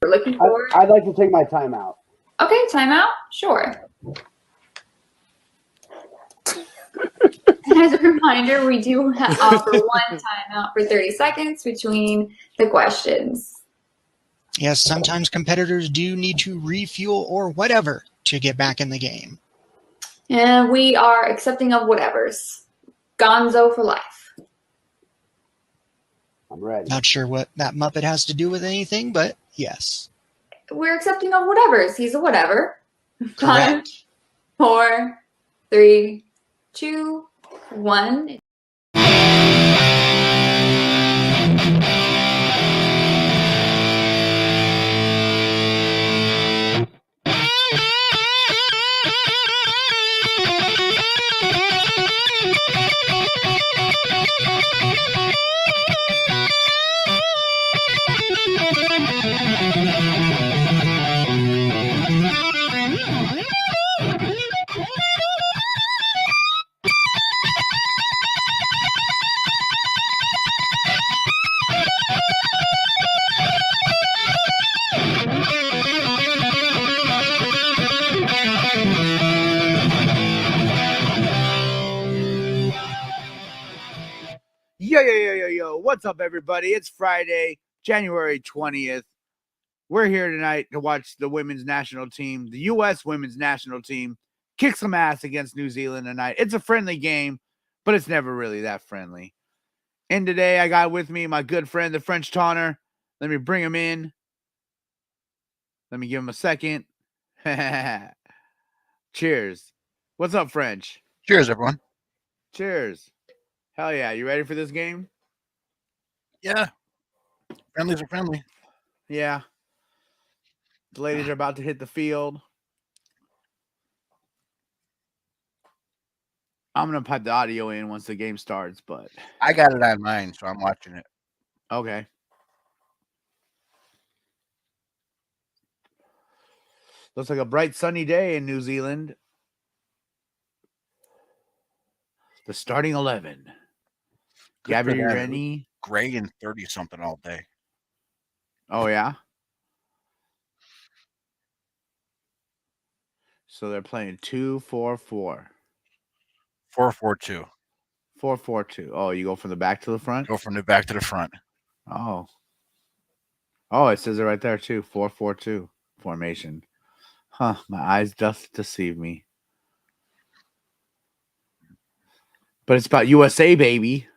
we're looking for? I'd like to take my time out. Okay, timeout? Sure. As a reminder, we do offer one timeout for 30 seconds between the questions. Yes, sometimes competitors do need to refuel or whatever to get back in the game. And we are accepting of whatevers. Gonzo for life. I'm ready. Not sure what that Muppet has to do with anything, but yes. We're accepting of whatevers. He's a whatever. Correct. 5, 4, 3, 2, 1. Yo, what's up, everybody? It's Friday, January 20th. We're here tonight to watch the women's national team, the U.S. women's national team, kick some ass against New Zealand tonight. It's a friendly game, but it's never really that friendly. And today I got with me my good friend, the French Taunter. Let me bring him in. Let me give him a second. Cheers. What's up, French? Cheers, everyone. Cheers. Hell yeah. You ready for this game? Yeah. Friendlies are friendly. Yeah. The ladies are about to hit the field. I'm going to put the audio in once the game starts, but I got it on mine, so I'm watching it. okay. Looks like a bright sunny day in New Zealand. The starting 11. Good Gabby for them. Rennie. Gray and 30-something all day. Oh, yeah? So they're playing 2-4-4. 4-4-2. 4-4-2. Oh, you go from the back to the front? Go from the back to the front. Oh. Oh, it says it right there, too. 4-4-2 formation. Huh. My eyes doth deceive me. But it's about USA, baby.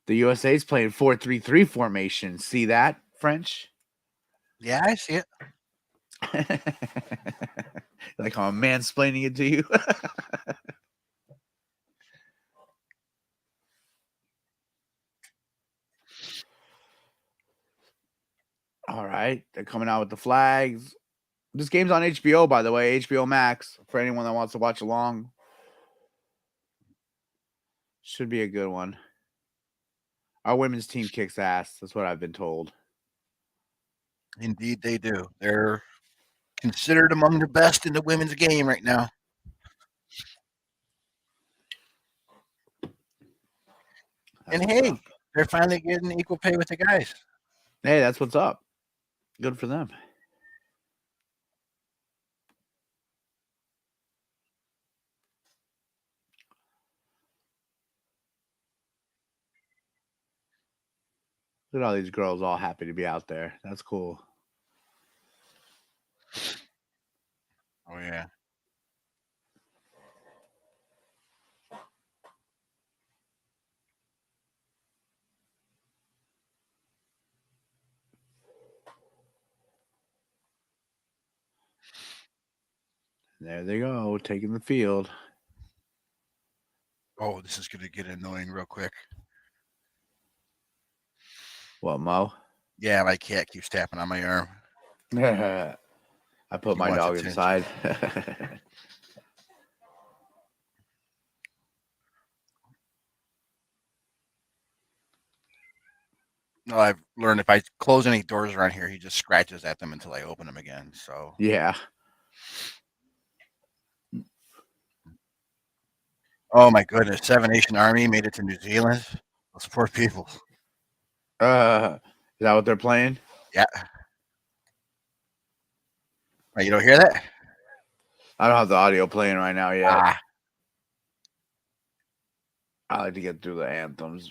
The USA's playing 4-3-3 formation. See that, French? Yeah, I see it. Like how I'm mansplaining it to you. All right. They're coming out with the flags. This game's on HBO, by the way. HBO Max. For anyone that wants to watch along. Should be a good one. Our women's team kicks ass. That's what I've been told. Indeed, they do. They're considered among the best in the women's game right now. And hey, they're finally getting equal pay with the guys. Hey, that's what's up. Good for them. Look at all these girls all happy to be out there. That's cool. Oh, yeah. There they go, taking the field. Oh, this is going to get annoying real quick. What, Mo? Yeah, my cat keeps tapping on my arm. I put my dog inside. No, I've learned if I close any doors around here, he just scratches at them until I open them again. So yeah. Oh my goodness, Seven Nation Army made it to New Zealand. Those poor people. Is that what they're playing? Yeah. Oh, you don't hear that? I don't have the audio playing right now yet. Ah, I like to get through the anthems.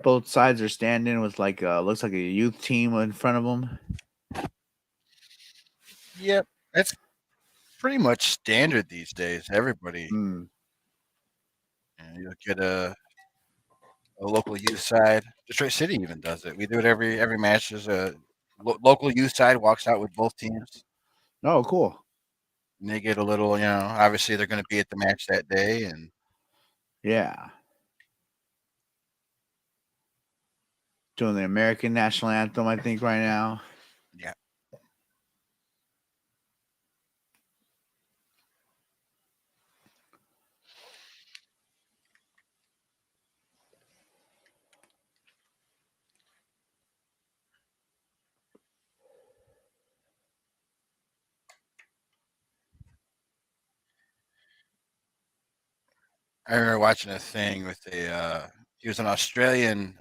Both sides are standing with like looks like a youth team in front of them. yep. That's pretty much standard these days. Everybody, Mm. you look at a local youth side. Detroit City even does it. We do it every match. There's a local youth side walks out with both teams, Oh, cool. and they get a little. Obviously they're going to be at the match that day, and Yeah. Doing the American national anthem, I think, right now. yeah. I remember watching a thing with he was an Australian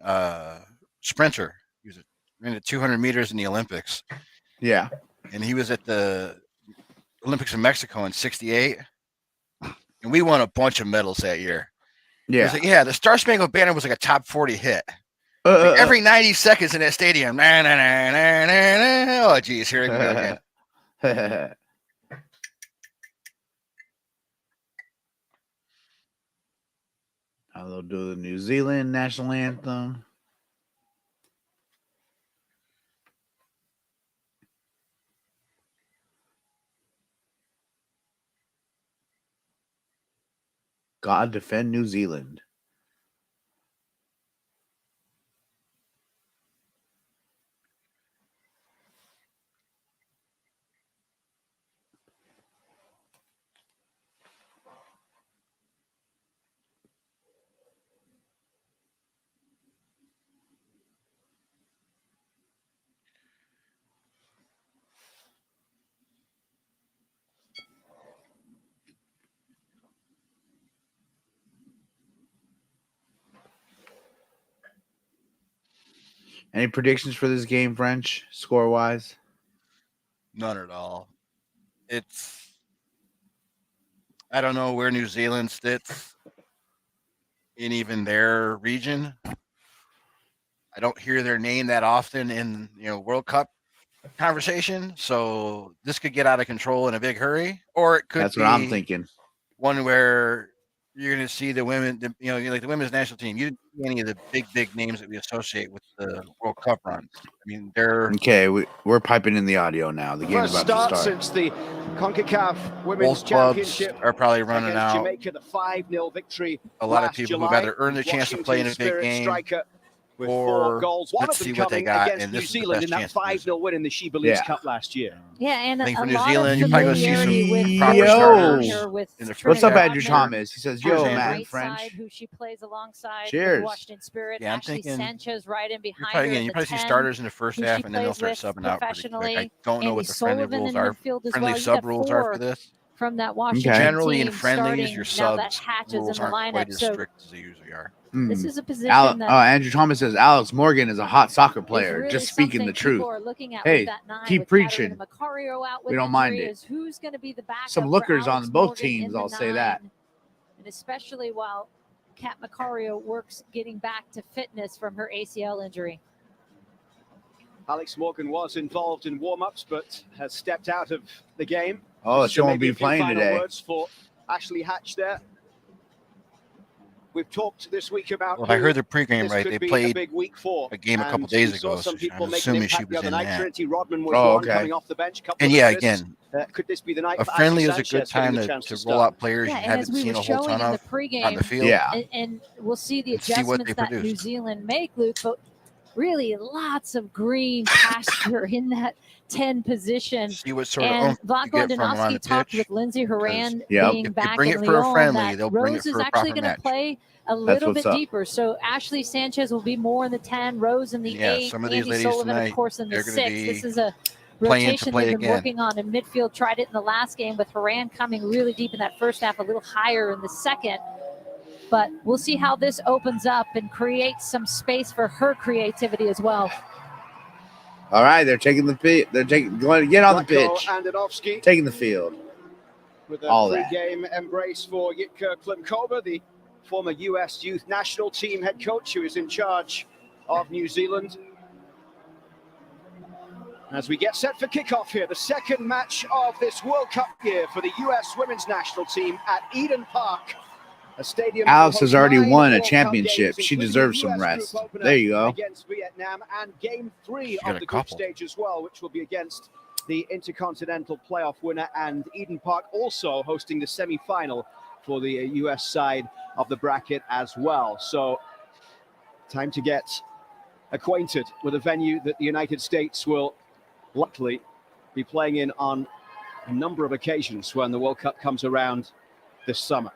sprinter. He ran the 200 meters in the Olympics, Yeah. and he was at the Olympics in Mexico in '68, and we won a bunch of medals that year. He Yeah. was like, yeah, the Star Spangled Banner was like a top 40 hit. Like every 90 seconds in that stadium. Oh, geez, here we go again. Now they'll do the New Zealand national anthem. God defend New Zealand. Any predictions for this game, French, score-wise? None at all. I don't know where New Zealand sits in even their region. I don't hear their name that often in World Cup conversation, so this could get out of control in a big hurry, or it could That's be what I'm thinking. one where you're going to see the women, like the women's national team. You didn't see any of the big names that we associate with the World Cup runs. I mean, they're Okay. We're piping in the audio now. The game's First about to start start. since the CONCACAF Women's both clubs Championship are probably running against out. Jamaica, the 5-0 victory. A lot of last people July. who've either earned the chance to play in a big Washington game, striker with or 4 goals. One let's of them see what they coming got, against and New this is the Zealand best in that chance to use it. 5-0 win in the She Believes Yeah. Cup last year. Yeah, and I think a for New lot Zealand, of you're probably gonna see familiarity some with proper her starters here with in the first What's up, Trinidad Andrew Rodman Thomas? He says, on yo, the Cheers, man, right French. side, who she plays alongside Cheers. with Washington Spirit. Yeah, I'm Ashley thinking Sanchez right in you behind probably, her. you in probably the see 10, starters in the first who half, she and then they'll plays start with subbing out pretty quick. professionally. I don't know Andy what the friendly Sullivan rules in are. midfield as Friendly well. You sub got rules are for 4 this. from that Washington Generally, team in friendlies, starting your now that subs Hatch is rules in the aren't quite lineup. as So strict as they usually are. this is a position that Andrew Thomas says Alex Morgan is a hot soccer is player. really Just speaking something the truth. people are looking at Hey, with that 9 keep with preaching. Katarina Macario out with We don't injury mind it. is who's going to be the backup Some for lookers Alex on both Morgan in teams, the I'll say that. 9. And especially while Kat Macario works getting back to fitness from her ACL injury. Alex Morgan was involved in warm-ups, but has stepped out of the game. Oh, she won't maybe be a few playing final today. words for Ashley Hatch there. We've talked this week about. Well, if I heard the pregame this right, could they be played a big week for. a game a couple And days we saw ago, some so people I'm make an assuming she impact the was other in night. that. Trinity Rodman was Oh, one okay. coming off the bench. Couple And of yeah, assists. again, Could this be the night a for friendly Ashley is a good Sanchez getting time the chance to to roll start? out players Yeah, you and haven't as we seen were a whole showing ton in the of on the pregame, field. Yeah. and we'll see the And see what adjustments they that New produced. Zealand make, Luke, but really lots of green pasture in that 10 position. See what sort of And oomph you Vlad get from them on Lewandowski the talked pitch. with Lindsey Horan Yep. being If they back bring in it for a Lyon, friendly, that they'll bring it Rose is for a actually proper going to match. play a little what's bit up. deeper. So Ashley Sanchez will be more in the 10, Rose in the And yeah, 8, some of these Andy ladies Sullivan, of tonight, course, in the they're gonna 6. be This is a rotation play they've been again. working on in midfield. Tried it in the last game with Haran coming really deep in that first half, a little higher in the second. But we'll see how this opens up and creates some space for her creativity as well. All right, they're taking the pitch. They're going to get on the pitch. And Danovsky Taking the field. with a All that. pre-game embrace for Jitka Klimkova, the former US Youth National Team head coach who is in charge of New Zealand. As we get set for kickoff here, the second match of this World Cup year for the US Women's National Team at Eden Park. A stadium Alex has already won a World Cup championship. games, She including deserves the some US rest. group opener There you go. Against Vietnam, and game 3 got of a the group couple. stage as well, which will be against the Intercontinental Playoff winner, and Eden Park also hosting the semi-final for the US side of the bracket as well. So time to get acquainted with a venue that the United States will luckily be playing in on a number of occasions when the World Cup comes around this summer.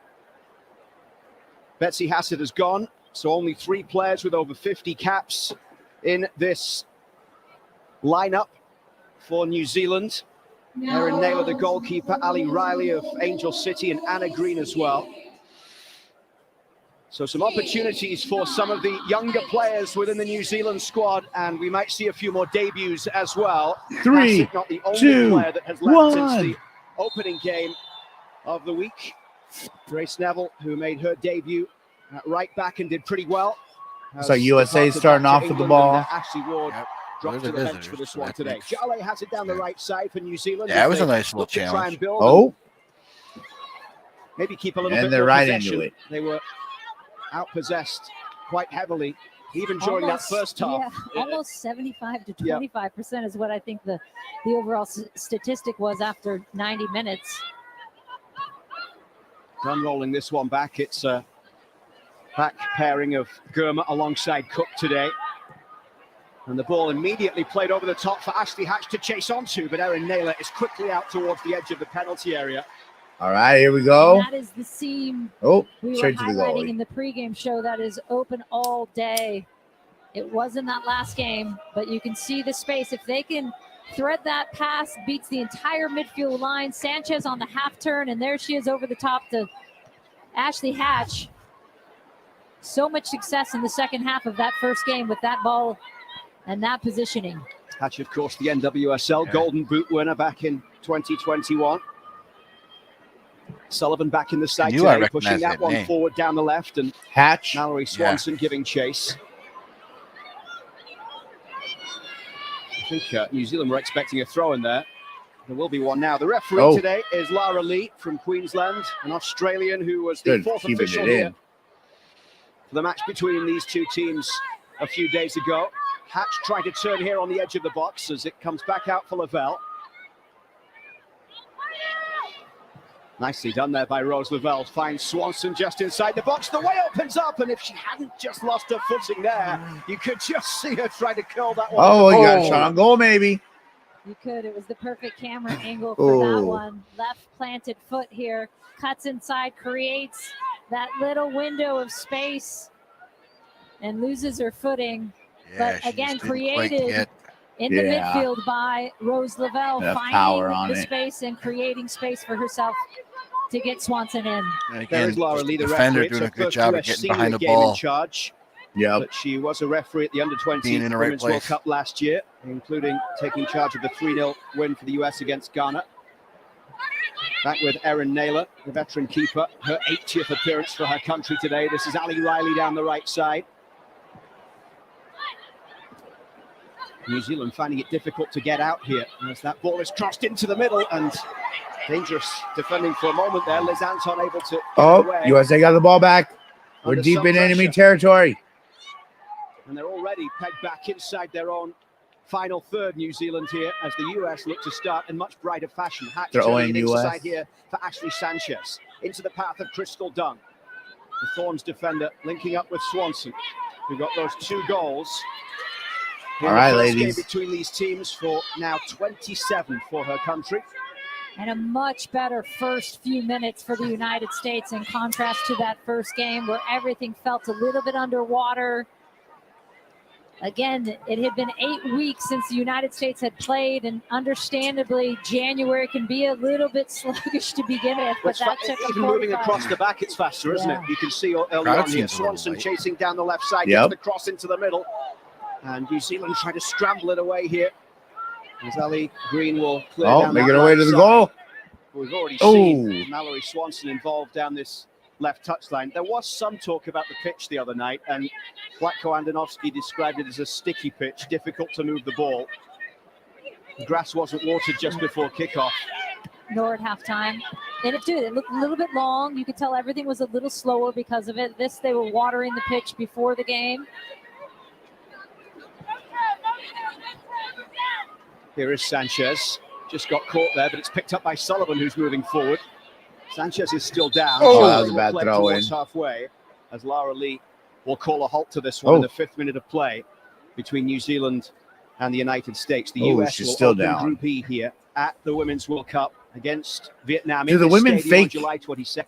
Betsy Hassett has gone, so only 3 players with over 50 caps in this lineup for New Zealand. Erin Naylor, the goalkeeper, Ali Riley of Angel City, and Anna Green as well. So some opportunities for some of the younger players within the New Zealand squad, and we might see a few more debuts as well. 3, Hassett, not the only 2, player that has left since 1. the opening game of the week. Grace Neville, who made her debut at right back and did pretty well. So USA starting off with the ball. Ashley Ward Yep. dropped to They're the bench for visitors, this so one that today. makes Jale has it down the sense. right side for New Zealand. Yeah, as it was they a nice little look to try challenge. and build Oh, and maybe keep a little And bit they're more right possession. into it. They were outpossessed quite heavily, even during that first half. Yeah, almost 75 to 25% is what I think the overall statistic was after 90 minutes. Done rolling this one back. It's a back pairing of Gurma alongside Cook today. And the ball immediately played over the top for Ashley Hatch to chase onto, but Erin Naylor is quickly out towards the edge of the penalty area. all right, here we go. And that is the seam Oh, we were straight to the highlighting goalie. in the pregame show that is open all day. It was in that last game, but you can see the space. If they can thread that pass, beats the entire midfield line. Sanchez on the half turn, and there she is over the top to Ashley Hatch. So much success in the second half of that first game with that ball and that positioning. Hatch, of course, the NWSL Golden Boot winner back in 2021. Sullivan back in the side knew I today, recognized pushing that that one name. forward down the left, and Hatch. Mallory Swanson giving chase. I think New Zealand were expecting a throw in there. There will be one now. The referee today is Lara Lee from Queensland, an Australian who was the Good, fourth keeping official it here in. for the match between these two teams a few days ago. Hatch trying to turn here on the edge of the box as it comes back out for Lavelle. Nicely done there by Rose Lavelle. Finds Swanson just inside the box. The way opens up, and if she hadn't just lost her footing there, you could just see her try to curl that one. Oh, you got a shot on goal, maybe. You could. It was the perfect camera angle for that Oh. one. Left planted foot here. Cuts inside, creates that little window of space and loses her footing. Yeah, But she again, just didn't quite created get- in the Yeah. midfield by Rose Lavelle, Enough power finding on the it. space and creating space for herself to get Swanson in. and There again, is Laura just Lee, the the defender referee. It's doing a her good first job of US getting senior behind the game in ball. charge. Yep. But she was a referee at the Under-20 Being in the right Women's World place. Cup last year, including taking charge of the 3-0 win for the US against Ghana. Back with Erin Naylor, the veteran keeper, her 80th appearance for her country today. This is Ali Riley down the right side. New Zealand finding it difficult to get out here as that ball is crossed into the middle, and dangerous defending for a moment there. Liz Anton able to get away. USA got the ball back. We're Under deep some in enemy pressure. territory. And they're already pegged back inside their own final third, New Zealand here, as the US look to start in much brighter fashion. Hatch They're turning owing it US. inside here for Ashley Sanchez. Into the path of Crystal Dunn. The Thorns defender linking up with Swanson, who got those 2 goals. in All the right, first ladies. Game between these teams for now 27 for her country. And a much better first few minutes for the United States in contrast to that first game where everything felt a little bit underwater. Again, it had been 8 weeks since the United States had played, and understandably, January can be a little bit sluggish to begin with. But that took even moving across the back, it's faster, isn't it? You can see early on here, Swanson chasing down the left side, gets the cross into the middle, and New Zealand trying to scramble it away here. As Ali Green will clear down make it away to the goal. We've already seen Mallory Swanson involved down this left touchline. There was some talk about the pitch the other night, and Vlatko Andonovski described it as a sticky pitch, difficult to move the ball. The grass wasn't watered just before kickoff. Nor at halftime. And it looked a little bit long. You could tell everything was a little slower because of it. They were watering the pitch before the game. Here is Sanchez. Just got caught there, but it's picked up by Sullivan, who's moving forward. Sanchez is still down. Oh, that was a bad throw in. Halfway, as Lara Lee will call a halt to this one in the 5th minute of play between New Zealand and the United States. The US will still open down. Group E here at the Women's World Cup against Vietnam. Do the women fake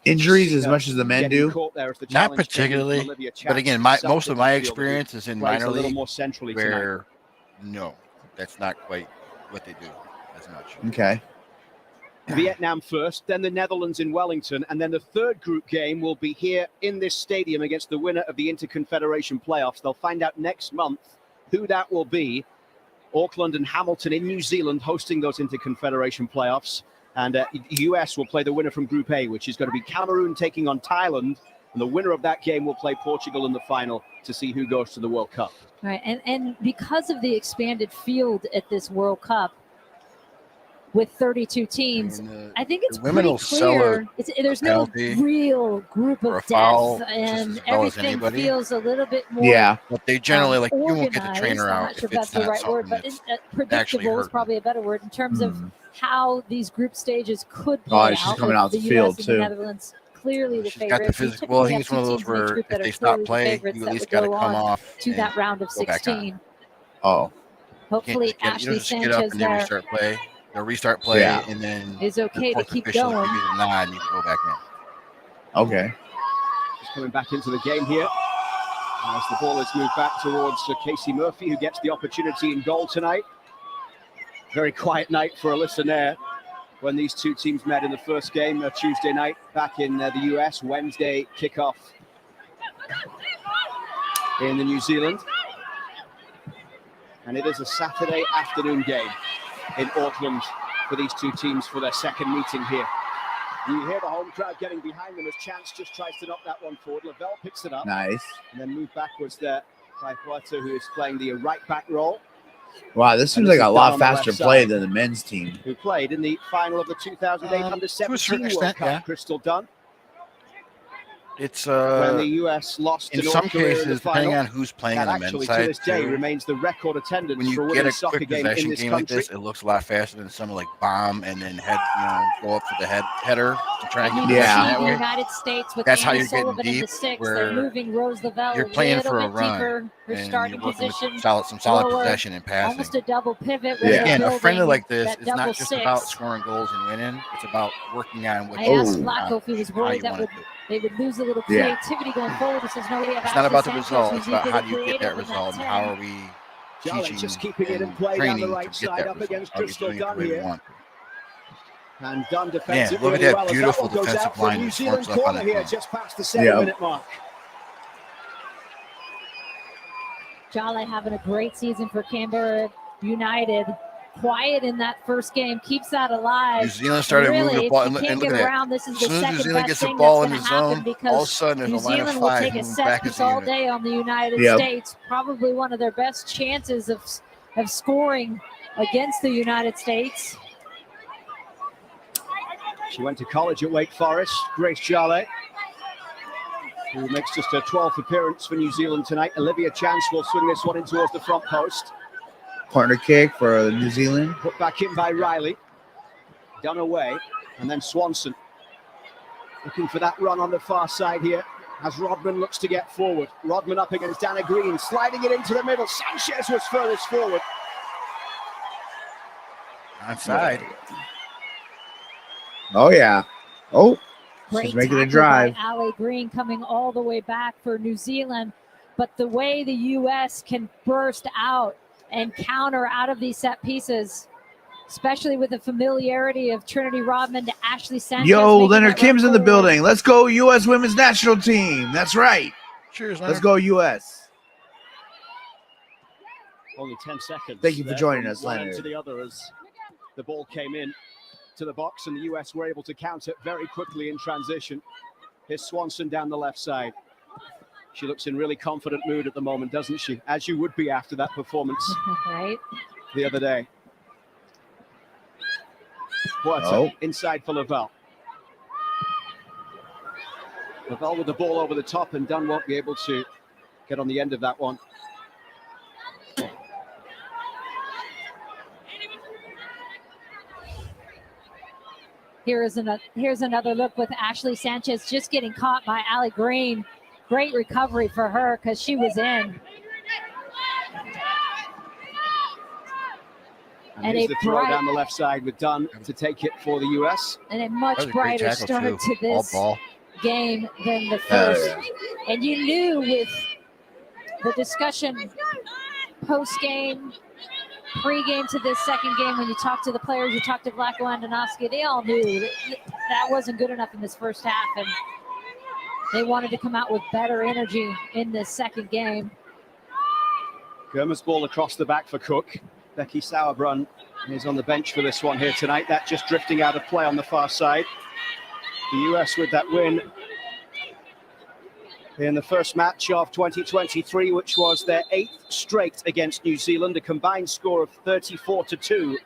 injuries as much as the men do? Not particularly, but again, most of my experience is in minor league, where no, that's not quite what they do as much. Okay. Vietnam first, then the Netherlands in Wellington, and then the 3rd group game will be here in this stadium against the winner of the Interconfederation playoffs. They'll find out next month who that will be. Auckland and Hamilton in New Zealand hosting those Interconfederation playoffs, and US will play the winner from Group A, which is going to be Cameroon taking on Thailand, and the winner of that game will play Portugal in the final to see who goes to the World Cup. Right, and because of the expanded field at this World Cup, with 32 teams, I think it's pretty clear. There's no real group of death, and everything feels a little bit more. Yeah, but they generally you won't get the trainer out. I'm not sure if that's the right word, but predictable is probably a better word in terms of how these group stages could play out. She's coming out the field too. The Netherlands clearly the favorite. Got the physical. Well, I think it's one of those where if they stop playing, you at least got to come off to that round of 16. Oh, hopefully Ashley Sanchez there. Restart play. They'll restart play, and then it's okay to keep going. Give you the nod, and you can go back in. Okay. Just coming back into the game here. As the ball is moved back towards Casey Murphy, who gets the opportunity in goal tonight. Very quiet night for Alyssa Nair when these two teams met in the first game Tuesday night back in the US. Wednesday kickoff in the New Zealand. And it is a Saturday afternoon game in Auckland for these two teams for their second meeting here. You hear the home crowd getting behind them as Chance just tries to knock that one forward. Lavelle picks it up. Nice. And then move backwards there by Puerto, who is playing the right back role. Wow, this seems like a lot faster play than the men's team. Who played in the final of the 2008 Under-17 World Cup, Crystal Dunn. It's when the US lost in some cases, depending on who's playing on the men's side, to this day remains the record attendance when you get a quick possession game like this, it looks a lot faster than some like bomb and then go up for the header and try and get the United States with that's Annie how you're Sullivan getting deep. in the 6. Where they're moving Rose Lavelle you're playing a for a bit run, deeper. Her and starting you're position, some solid possession and passing. Almost a double pivot. Again, a friendly like this, it's not just about scoring goals and winning. It's about working on what I asked Vlatko if he was worried that they would lose a little creativity going forward. He says, no, we have it's not about the result. It's about how do you get that result and how are we teaching just keeping it in play down the right side up against Crystal Dunn here. And Dunn defends look at that beautiful defensive line. New Zealand corner here, just past the 7-minute mark. Jale having a great season for Canberra United. Quiet in that first game, keeps that alive. New Zealand started moving the ball, and look at that. This is as soon as New Zealand gets the ball in the zone, all of a sudden there's New a line of Zealand five will take a set piece all day on the United States. Probably one of their best chances of scoring against the United States. She went to college at Wake Forest, Grace Jale, who makes just her 12th appearance for New Zealand tonight. Olivia Chance will swing this one in towards the front post. Corner kick for New Zealand. Put back in by Riley. Done away. And then Swanson. Looking for that run on the far side here as Rodman looks to get forward. Rodman up against Anna Green. Sliding it into the middle. Sanchez was furthest forward. Onside. Oh, yeah. Oh, great she's making a drive. Ali Green coming all the way back for New Zealand. but the way the U.S. can burst out and counter out of these set pieces, especially with the familiarity of Trinity Rodman to Ashley Sanchez. Yo, making Leonard that run Kim's in the forward. building. Let's go, U.S. Women's National Team. That's right. Cheers, Let's Leonard. go, U.S. Only 10 seconds. Thank you for there joining from us, one end Leonard. to the other as the ball came in to the box, and the US were able to counter very quickly in transition. Here's Swanson down the left side. She looks in really confident mood at the moment, doesn't she? As you would be after that performance Right. the other day. Huerta inside for Lavelle. Lavelle with the ball over the top, and Dunn won't be able to get on the end of that one. Here's another look with Ashley Sanchez just getting caught by Allie Green. Great recovery for her because she was in. And here's the throw down the left side with Dunn to take it for the US. And a much brighter start to this game than the first. And you knew with the discussion post-game, pre-game to this second game, when you talk to the players, you talk to Vlatko Andonovski, they all knew that wasn't good enough in this first half, and they wanted to come out with better energy in this second game. Germa's ball across the back for Cook. Becky Sauerbrunn is on the bench for this one here tonight. That just drifting out of play on the far side. The US with that win in the first match of 2023, which was their 8th straight against New Zealand, a combined score of 34-2.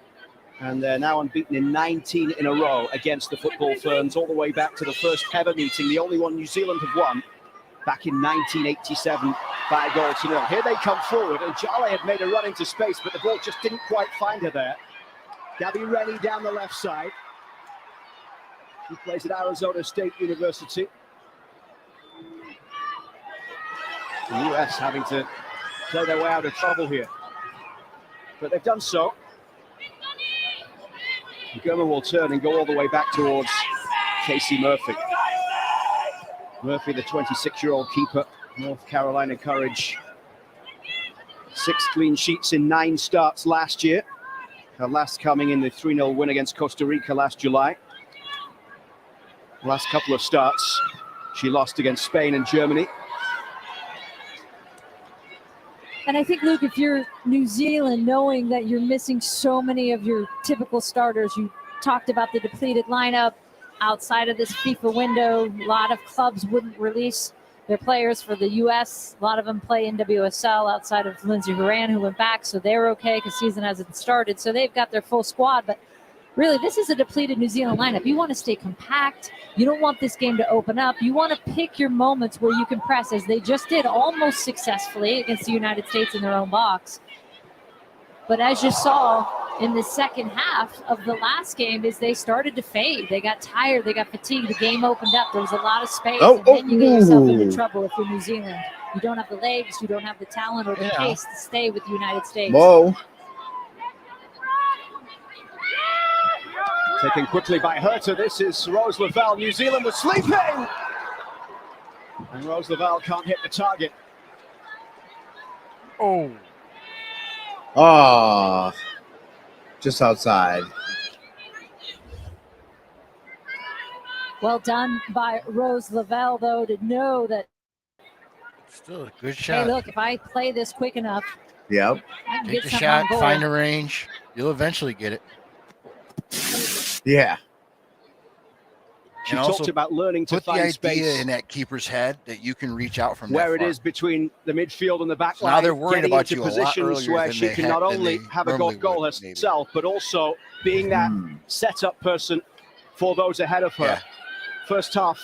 And they're now unbeaten in 19 in a row against the Football Ferns, all the way back to the first ever meeting, the only one New Zealand have won back in 1987 by a goal to nil. Here they come forward, and Jale had made a run into space, but the ball just didn't quite find her there. Gabby Rennie down the left side. She plays at Arizona State University. The US having to play their way out of trouble here, but they've done so. Germa will turn and go all the way back towards Casey Murphy. Murphy, the 26-year-old keeper, North Carolina Courage. 6 clean sheets in 9 starts last year. Her last coming in the 3-0 win against Costa Rica last July. Last couple of starts, she lost against Spain and Germany. And I think, Luke, if you're New Zealand, knowing that you're missing so many of your typical starters, you talked about the depleted lineup outside of this FIFA window. A lot of clubs wouldn't release their players for the U.S. A lot of them play NWSL outside of Lindsey Horan, who went back, so they're okay because season hasn't started. So they've got their full squad, but really, this is a depleted New Zealand lineup. You want to stay compact. You don't want this game to open up. You want to pick your moments where you can press, as they just did almost successfully against the United States in their own box. But as you saw in the second half of the last game, is they started to fade. They got tired. They got fatigued. The game opened up. There was a lot of space. And then you get yourself into trouble if you're New Zealand. You don't have the legs. You don't have the talent or the pace to stay with the United States. Whoa. Taken quickly by Huerta. This is Rose Lavelle. New Zealand was sleeping. And Rose Lavelle can't hit the target. Oh, just outside. Well done by Rose Lavelle, though, to know that, Still a good shot. hey, look, if I play this quick enough, Yep. I can Take get the something shot, on goal. find a range. You'll eventually get it. Yeah. She And talked also about learning to Put the find idea space in that keeper's head that you can reach out from where that it far. is between the midfield and the back So line. now they're worried getting about into you a lot positions earlier where than she they can had- not than only they have a normally goal would, maybe. herself, but also being that setup person for those ahead of her. Yeah. First half,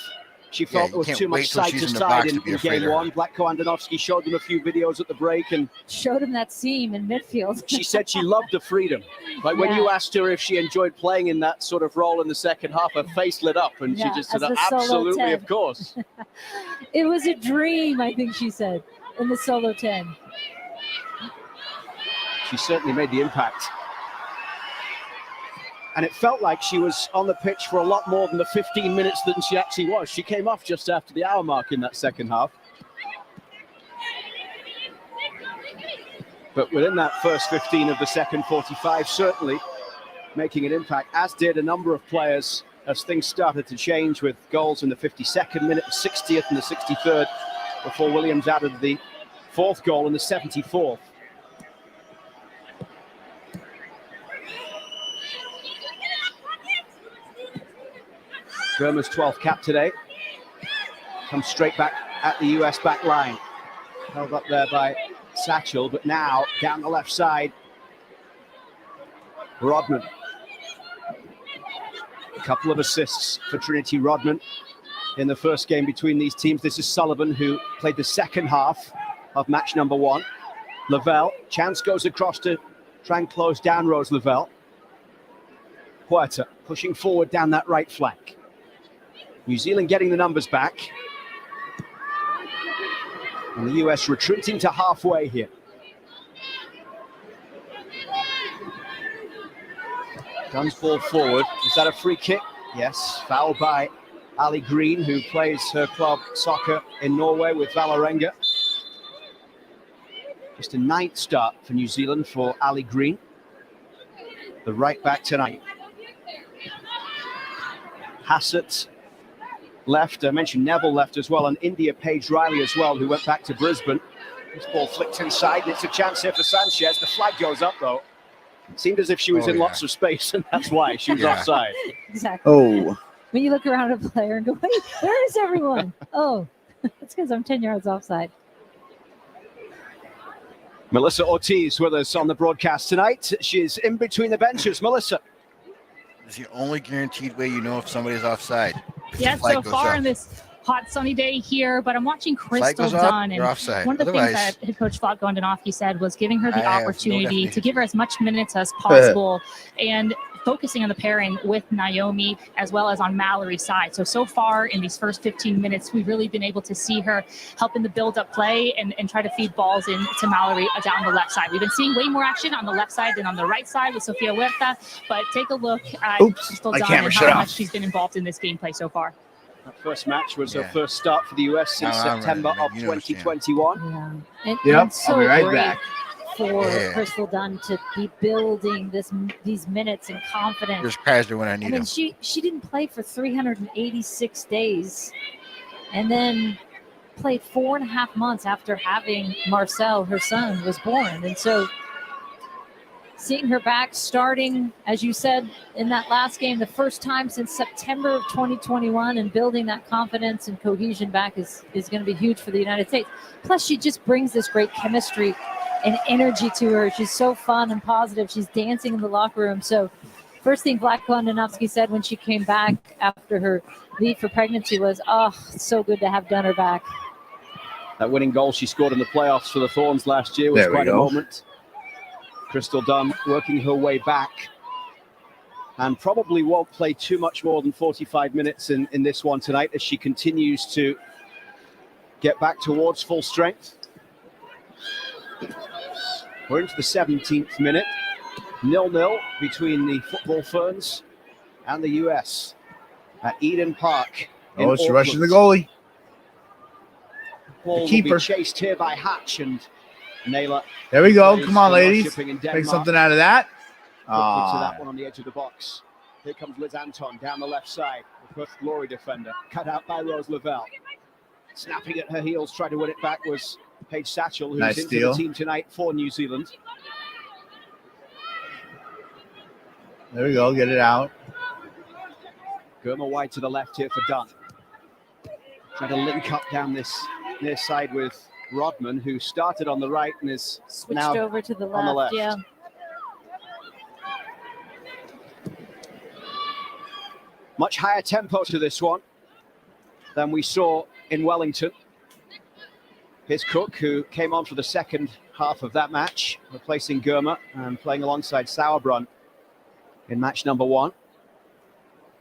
she felt you there was can't too much wait till side she's to in the side box in to be afraid game of her. one. Vlatko Andonovski showed them a few videos at the break, and Showed him that seam in midfield. she said she loved the freedom. Like when Yeah. you asked her if she enjoyed playing in that sort of role in the second half, her face lit up, and Yeah, she just said, as the solo absolutely, 10. of course. It was a dream, I think she said, in the solo 10. She certainly made the impact. And it felt like she was on the pitch for a lot more than the 15 minutes that she actually was. She came off just after the hour mark in that second half. But within that first 15 of the second 45, certainly making an impact, as did a number of players as things started to change with goals in the 52nd minute, the 60th and the 63rd, before Williams added the fourth goal in the 74th. Burma's 12th cap today. Comes straight back at the US back line. Held up there by Satchel, but now down the left side, Rodman. A couple of assists for Trinity Rodman in the first game between these teams. This is Sullivan, who played the second half of match number 1. Lavelle, chance goes across to try and close down Rose Lavelle. Huerta pushing forward down that right flank. New Zealand getting the numbers back. And the US retreating to halfway here. Guns ball forward. Is that a free kick? Yes. Foul by Ali Green, who plays her club soccer in Norway with Vålerenga. Just a 9th start for New Zealand for Ali Green, the right back tonight. Hassett left. I mentioned Neville left as well, and India Paige Riley as well, who went back to Brisbane. This ball flicked inside. It's a chance here for Sanchez. The flag goes up, though. It seemed as if she was in lots of space, and that's why she was offside. Exactly. Oh. When you look around at a player and go, wait, where is everyone? Oh, that's because I'm 10 yards offside. Melissa Ortiz with us on the broadcast tonight. She's in between the benches. Melissa. It's the only guaranteed way you know if somebody's offside. Yeah, so far in this hot sunny day here, but I'm watching Crystal Dunn, and one of the things that head coach Vlatko Andonovski said was giving her the opportunity to give her as much minutes as possible and focusing on the pairing with Naomi as well as on Mallory's side. So far in these first 15 minutes, we've really been able to see her help in the build-up play and try to feed balls in to Mallory down the left side. We've been seeing way more action on the left side than on the right side with Sofia Huerta, but take a look at Crystal Dunn and how much she's been involved in this gameplay so far. That first match was her first start for the US since September of 2021. And so great for Crystal Dunn to be building these minutes and confidence. Just Kaiser when I need him. She didn't play for 386 days and then played 4.5 months after having Marcel, her son, was born. And so seeing her back starting, as you said, in that last game, the first time since September of 2021, and building that confidence and cohesion back is going to be huge for the United States. Plus, she just brings this great chemistry and energy to her. She's so fun and positive. She's dancing in the locker room. So first thing Vlatko Andonovski said when she came back after her leave for pregnancy was, oh, it's so good to have Dunner back. That winning goal she scored in the playoffs for the Thorns last year was quite a moment. Crystal Dunn working her way back and probably won't play too much more than 45 minutes in this one tonight as she continues to get back towards full strength. We're into the 17th minute. 0-0 between the Football Ferns and the US at Eden Park. Oh, she rushes the goalie. Ball will be chased here by Hatch and Naylor. There we go. Come on, ladies. Make something out of that. To that one on the edge of the box. Here comes Liz Anton down the left side. The Perth Glory defender. Cut out by Rose Lavelle. Snapping at her heels, trying to win it back was Paige Satchel, who's into the team tonight for New Zealand. There we go. Get it out. Germa wide to the left here for Dunn. Trying to link up down this near side with Rodman, who started on the right and is switched now over to the left. On the left. Yeah. Much higher tempo to this one than we saw in Wellington. Here's Cook, who came on for the second half of that match, replacing Germa and playing alongside Sauerbrunn in match number 1.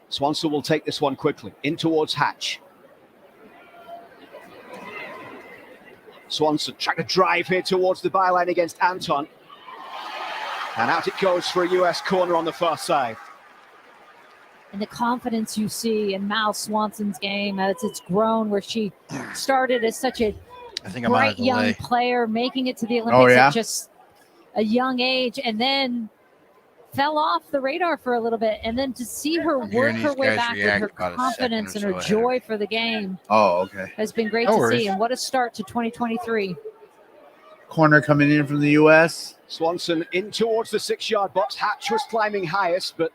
Swanson will take this one quickly in towards Hatch. Swanson trying to drive here towards the byline against Anton. And out it goes for a US corner on the far side. And the confidence you see in Mal Swanson's game as it's grown, where she started as such a bright young player, making it to the Olympics. It just a young age, and then fell off the radar for a little bit, and then to see her work her way back with her confidence and her joy for the game has been great to see. And what a start to 2023. Corner coming in from the U.S. Swanson in towards the 6-yard box. Hatch was climbing highest, but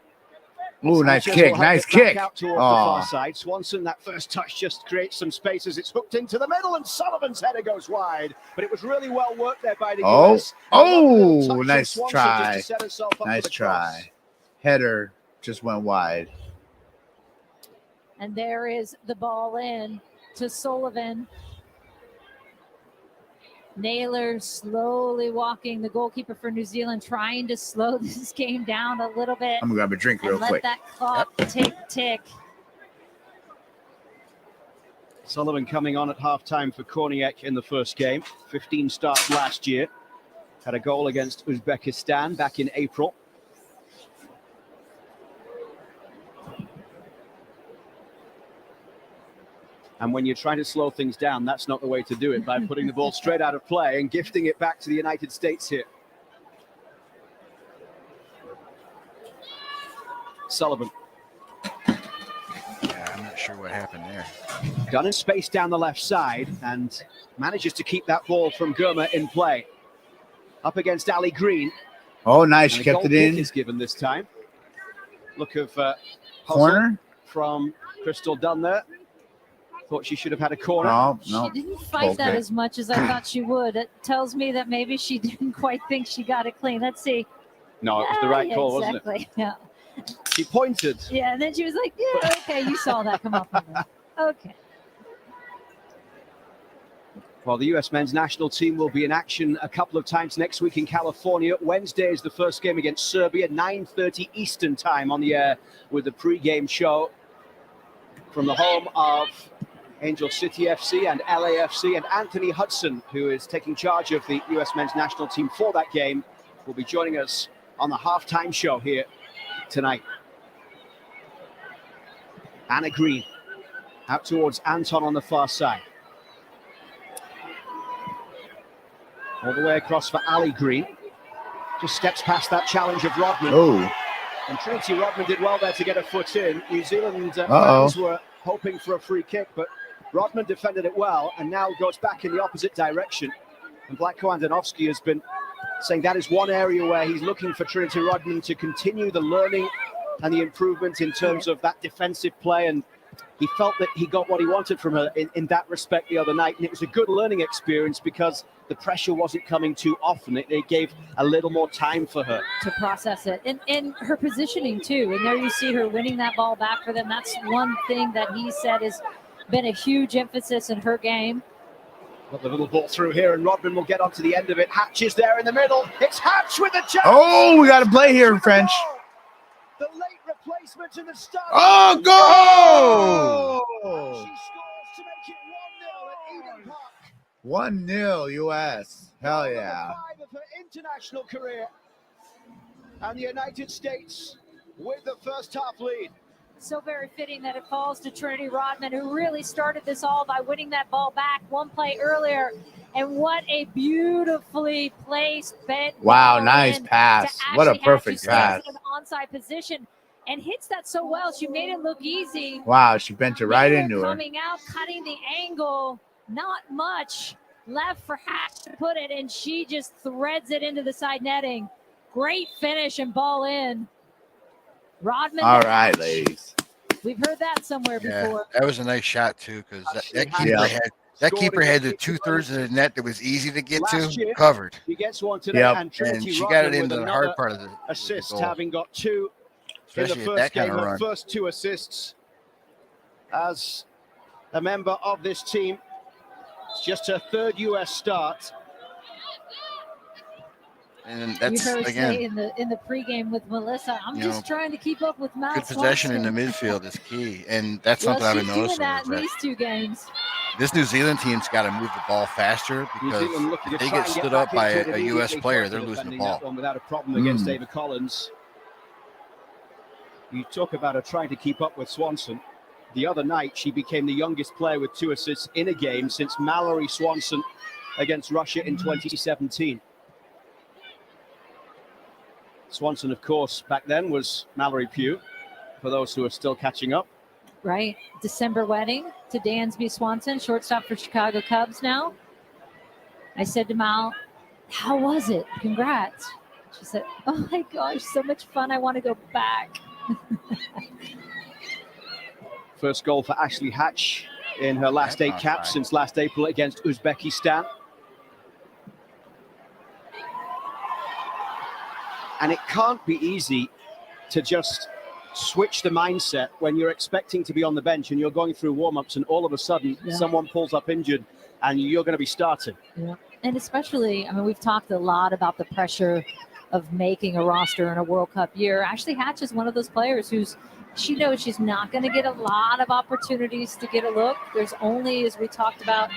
ooh, nice kick, nice kick. Out towards the far side. Swanson, that first touch just creates some spaces. It's hooked into the middle, and Sullivan's header goes wide. But it was really well worked there by the US. Oh, nice try. Nice try. Header just went wide. And there is the ball in to Sullivan. Naylor slowly walking, the goalkeeper for New Zealand, trying to slow this game down a little bit. I'm going to grab a drink real quick. Let that clock tick. Sullivan coming on at halftime for Korniec in the first game. 15 starts last year. Had a goal against Uzbekistan back in April. And when you're trying to slow things down, that's not the way to do it, by putting the ball straight out of play and gifting it back to the United States here. Sullivan. Yeah, I'm not sure what happened there. Gunn in space down the left side and manages to keep that ball from Gurma in play. Up against Ali Green. Oh, nice. She kept it in. Is given this time. Look of corner from Crystal Dunn there. Thought she should have had a corner. No. She didn't fight that as much as I thought she would. It tells me that maybe she didn't quite think she got it clean. Let's see. No, it was the right call, wasn't it? Yeah. She pointed. Yeah, and then she was like, yeah, okay, you saw that come up. Okay. Well, the U.S. men's national team will be in action a couple of times next week in California. Wednesday is the first game against Serbia, 9:30 Eastern time on the air with the pre-game show from the home of Angel City FC and LAFC. And Anthony Hudson, who is taking charge of the U.S. men's national team for that game, will be joining us on the halftime show here tonight. Anna Green out towards Anton on the far side. All the way across for Ali Green. Just steps past that challenge of Rodman. Oh. And Trinity Rodman did well there to get a foot in. New Zealand fans were hoping for a free kick, but Rodman defended it well and now goes back in the opposite direction. And Blatko Andonovski has been saying that is one area where he's looking for Trinity Rodman to continue the learning and the improvement in terms of that defensive play. And he felt that he got what he wanted from her in that respect the other night. And it was a good learning experience because the pressure wasn't coming too often. It gave a little more time for her to process it. And her positioning too. And there you see her winning that ball back for them. That's one thing that he said has been a huge emphasis in her game. Got the little ball through here, and Rodman will get onto the end of it. Hatch is there in the middle. It's Hatch with the chance. Oh, we got to play here in French. The late replacement in the start. Oh, goal! She scores to make it 1-0 at Eden Park. 1-0 U.S. Hell yeah. 5 of her international career. And the United States with the first half lead. So very fitting that it falls to Trinity Rodman, who really started this all by winning that ball back one play earlier. And what a beautifully placed bet. Wow, nice pass. What a perfect pass. In an onside position and hits that so well. She made it look easy. Wow, she bent it right into her. Coming out, cutting the angle. Not much left for Hatch to put it, and she just threads it into the side netting. Great finish and ball in. Rodman. All right, ladies. We've heard that somewhere before. That was a nice shot too, because that keeper had the 2/3 of the net that was easy to get to covered. She gets one today, and she got it into the hard part of the assist, goal. Having got 2 in the first game. Her first 2 assists as a member of this team. It's just her 3rd U.S. start. And that's you heard again say in the pregame with Melissa. I'm just trying to keep up with Matt. Good possession in the midfield is key, and that's something I've been noticing. That in these 2 games. This New Zealand team's got to move the ball faster because if they get stood up by a U.S. player, they're losing the ball. Without a problem against David Collins. You talk about her trying to keep up with Swanson. The other night, she became the youngest player with 2 assists in a game since Mallory Swanson against Russia in 2017. Swanson, of course, back then was Mallory Pugh, for those who are still catching up. Right. December wedding to Dansby Swanson, shortstop for Chicago Cubs now. I said to Mal, how was it? Congrats. She said, oh my gosh, so much fun. I want to go back. First goal for Ashley Hatch in her last 8 caps since last April against Uzbekistan. And it can't be easy to just switch the mindset when you're expecting to be on the bench and you're going through warm-ups and all of a sudden someone pulls up injured and you're going to be starting. Yeah. And especially, I mean, we've talked a lot about the pressure of making a roster in a World Cup year. Ashley Hatch is one of those players she knows she's not going to get a lot of opportunities to get a look. There's only, as we talked about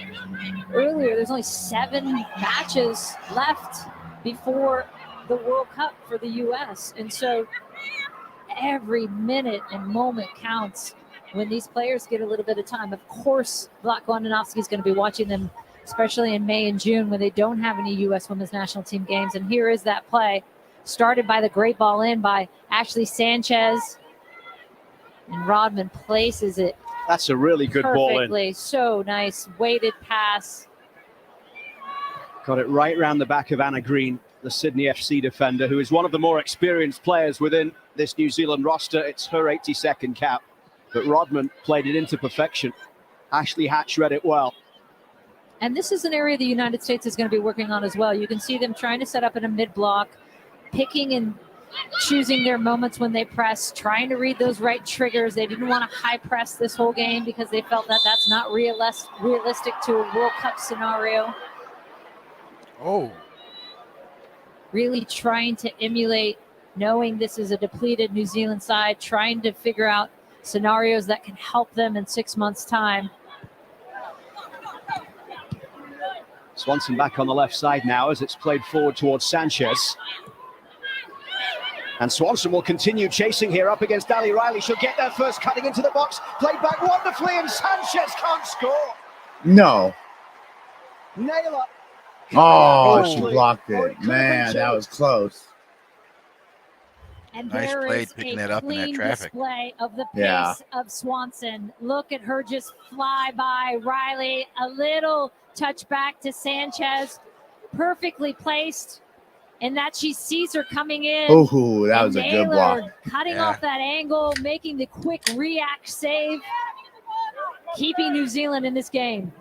earlier, there's only 7 matches left before the World Cup for the U.S. And so every minute and moment counts when these players get a little bit of time. Of course, Vlatko Andonovski is going to be watching them, especially in May and June when they don't have any U.S. women's national team games. And here is that play, started by the great ball in by Ashley Sanchez. And Rodman places it. That's a really good ball in. So nice, weighted pass. Got it right around the back of Anna Green, the Sydney FC defender, who is one of the more experienced players within this New Zealand roster. It's her 82nd cap, but Rodman played it into perfection. Ashley Hatch read it well. And this is an area the United States is going to be working on as well. You can see them trying to set up in a mid-block, picking and choosing their moments when they press, trying to read those right triggers. They didn't want to high press this whole game because they felt that that's not realistic to a World Cup scenario. Oh. Really trying to emulate, knowing this is a depleted New Zealand side, trying to figure out scenarios that can help them in 6 months' time. Swanson back on the left side now as it's played forward towards Sanchez. And Swanson will continue chasing here up against Ali Riley. She'll get there first, cutting into the box. Played back wonderfully, and Sanchez can't score. No. Naylor. Oh, she blocked it. Man, that was close. And nice there play is picking a that up in that clean traffic. display of the pace of Swanson. Look at her just fly by Riley. A little touch back to Sanchez. Perfectly placed. And that she sees her coming in. Oh, that was a good block. Cutting off that angle, making the quick react save. Keeping New Zealand in this game.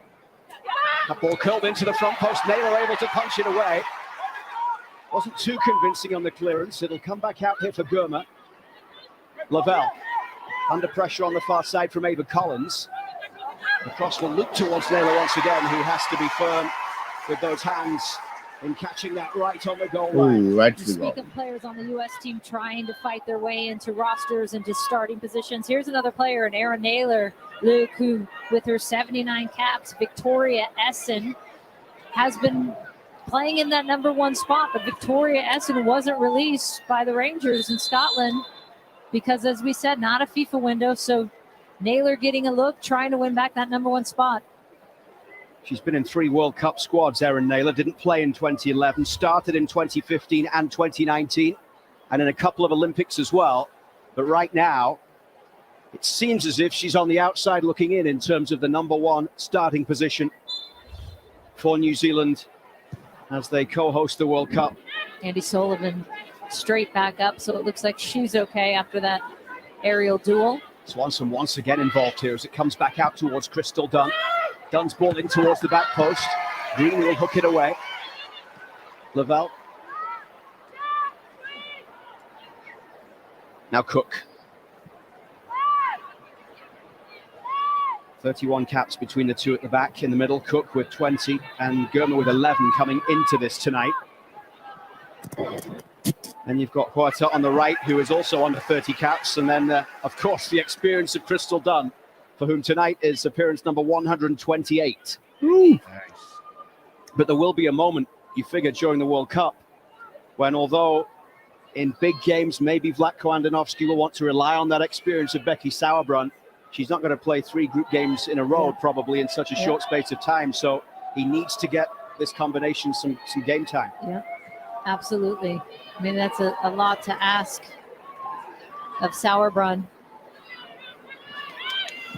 That ball curled into the front post. Naylor able to punch it away. Wasn't too convincing on the clearance. It'll come back out here for Gurma. Lavelle under pressure on the far side from Ava Collins. The cross will loop towards Naylor once again, who has to be firm with those hands in catching that right on the goal line. Ooh, right to the goal. Speak of players on the U.S. team trying to fight their way into rosters and just starting positions. Here's another player, an Erin Naylor, Luke, who with her 79 caps, Victoria Essen, has been playing in that #1 spot, but Victoria Essen wasn't released by the Rangers in Scotland because, as we said, not a FIFA window. So Naylor getting a look, trying to win back that #1 spot. She's been in 3 World Cup squads, Erin Naylor. Didn't play in 2011, started in 2015 and 2019, and in a couple of Olympics as well. But right now, it seems as if she's on the outside looking in terms of the #1 starting position for New Zealand as they co-host the World Cup. Andy Sullivan straight back up, so it looks like she's okay after that aerial duel. Swanson once again involved here as it comes back out towards Crystal Dunn. Dunn's ball in towards the back post. Green will hook it away. Lavelle. Now Cook. 31 caps between the two at the back. In the middle, Cook with 20 and Gurma with 11 coming into this tonight. And you've got Huerta on the right, who is also under 30 caps. And then, of course, the experience of Crystal Dunn, for whom tonight is appearance number 128. Nice. But there will be a moment, you figure, during the World Cup, when although in big games, maybe Vlatko Andonovski will want to rely on that experience of Becky Sauerbrunn, she's not going to play 3 group games in a row, probably in such a short space of time. So he needs to get this combination some game time. Yeah. Absolutely. I mean, that's a lot to ask of Sauerbrunn.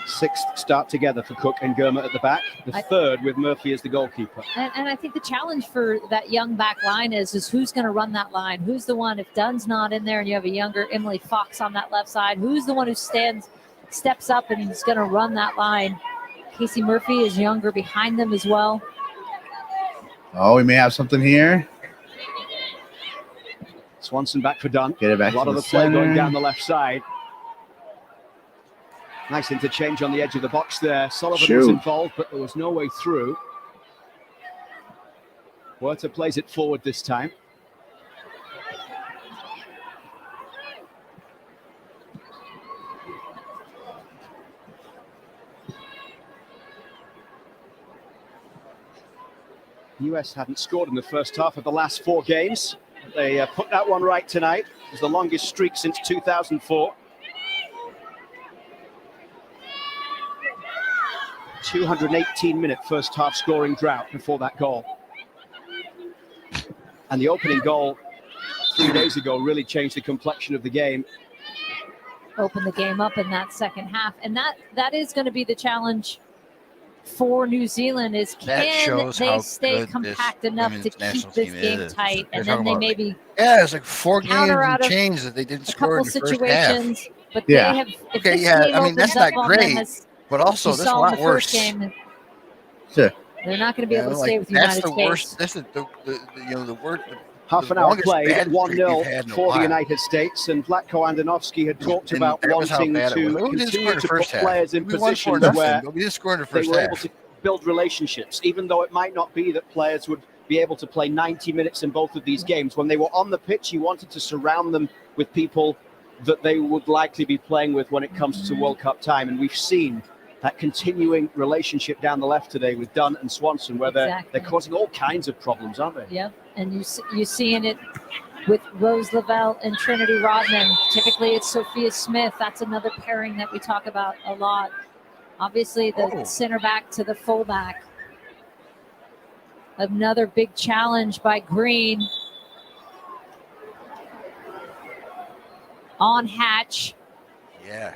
Sixth start together for Cook and Gurma at the back. The third with Murphy as the goalkeeper. And I think the challenge for that young back line is who's going to run that line? Who's the one, if Dunn's not in there and you have a younger Emily Fox on that left side, who's the one who steps up and is going to run that line? Casey Murphy is younger behind them as well. Oh, we may have something here. Swanson back for Dunn. Get it back. A lot of the play going down the left side. Nice interchange on the edge of the box there. Sullivan was involved, but there was no way through. Huerta plays it forward this time. US hadn't scored in the first half of the last 4 games. They put that one right tonight. It was the longest streak since 2004. 218-minute first half scoring drought before that goal. And the opening goal 3 days ago really changed the complexion of the game. Open the game up in that second half. And that is going to be the challenge for New Zealand is can they stay compact enough to keep this game tight, and then they maybe it's like 4 games and change that they didn't score in the first half. But they have I mean that's not great, but also this is a lot worse. They're not going to be able to stay with the United States. Worst. That's the worst. Half an hour played, 1-0 for the United States, and Vlatko Andonovski had talked about wanting to continue to put players in positions where they were able to build relationships, even though it might not be that players would be able to play 90 minutes in both of these games. When they were on the pitch, he wanted to surround them with people that they would likely be playing with when it comes to World Cup time, and we've seen that continuing relationship down the left today with Dunn and Swanson, where they're causing all kinds of problems, aren't they? Yeah, and you're seeing it with Rose Lavelle and Trinity Rodman. Typically, it's Sophia Smith. That's another pairing that we talk about a lot. Obviously, the center back to the fullback. Another big challenge by Green. On Hatch. Yeah.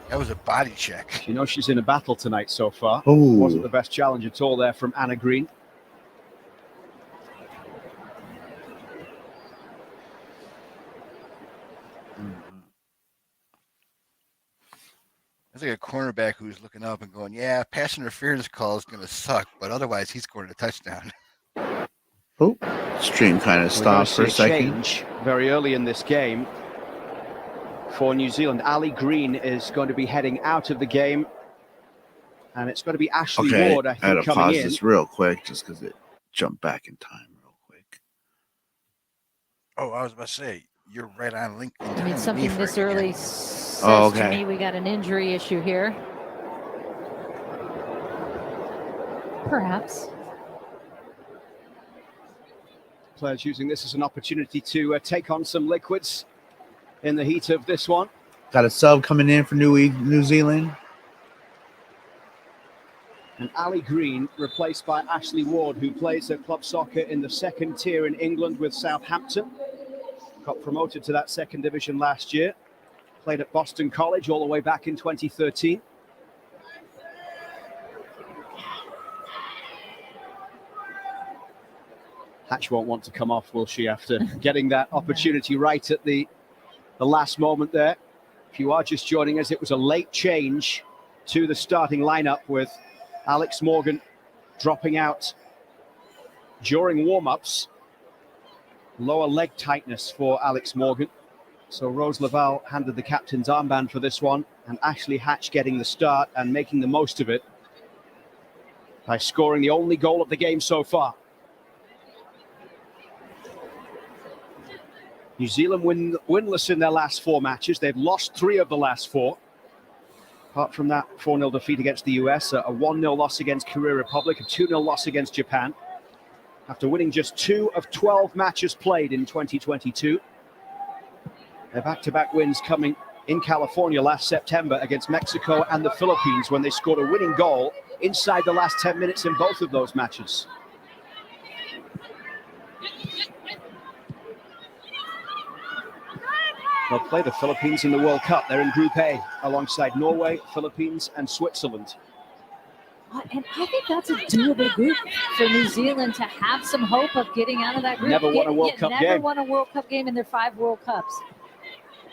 That was a body check. You know she's in a battle tonight so far. Ooh. Wasn't the best challenge at all there from Anna Green. That's like a cornerback who's looking up and going, yeah, pass interference call is going to suck, but otherwise he's scored a touchdown. Oh, stream kind of stopped for a second. Very early in this game for New Zealand. Ali Green is going to be heading out of the game, and it's going to be Ashley Ward, I think, coming in. I had to pause this real quick just because it jumped back in time real quick. Oh, I was about to say, you're right on LinkedIn. I mean, something this early says to me we got an injury issue here. Perhaps. Players using this as an opportunity to take on some liquids in the heat of this one. Got a sub coming in for New Zealand. And Ali Green replaced by Ashley Ward, who plays her club soccer in the second tier in England with Southampton. Got promoted to that second division last year. Played at Boston College all the way back in 2013. Hatch won't want to come off, will she, after getting that opportunity right at the last moment there. If you are just joining us, it was a late change to the starting lineup with Alex Morgan dropping out during warm-ups. Lower leg tightness for Alex Morgan. So Rose Lavelle handed the captain's armband for this one, and Ashley Hatch getting the start and making the most of it by scoring the only goal of the game so far. New Zealand winless in their last 4 matches. They've lost 3 of the last 4. Apart from that 4-0 defeat against the US, a 1-0 loss against Korea Republic, a 2-0 loss against Japan. After winning just 2 of 12 matches played in 2022. Their back-to-back wins coming in California last September against Mexico and the Philippines, when they scored a winning goal inside the last 10 minutes in both of those matches. They'll play the Philippines in the World Cup. They're in Group A alongside Norway, Philippines, and Switzerland. And I think that's a doable group for New Zealand to have some hope of getting out of that group. Never won a World Cup game. Never won a World Cup game in their 5 World Cups.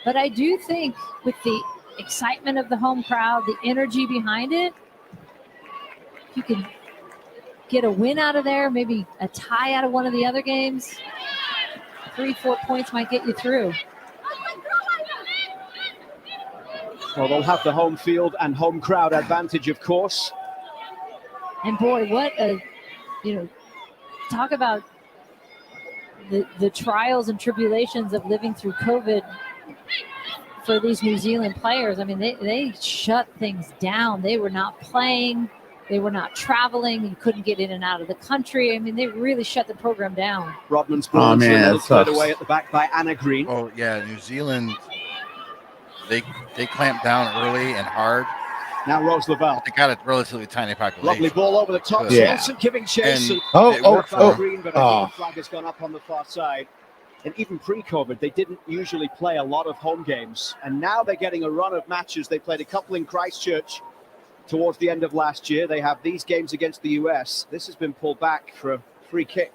But I do think with the excitement of the home crowd, the energy behind it, you can get a win out of there, maybe a tie out of one of the other games. 3-4 points might get you through. Well, they'll have the home field and home crowd advantage, of course. And boy, what a, talk about the trials and tribulations of living through COVID for these New Zealand players. I mean, they shut things down. They were not playing. They were not traveling. You couldn't get in and out of the country. I mean, they really shut the program down. Rodman's ball cleared away at the back by Anna Green. Oh, yeah, New Zealand, they clamped down early and hard. Now Rose Lavelle. They got a relatively tiny population. Lovely ball over the top. Yeah. Swanson giving chase. And Green, but a flag has gone up on the far side. And even pre-COVID, they didn't usually play a lot of home games. And now they're getting a run of matches. They played a couple in Christchurch towards the end of last year. They have these games against the US. This has been pulled back for a free kick.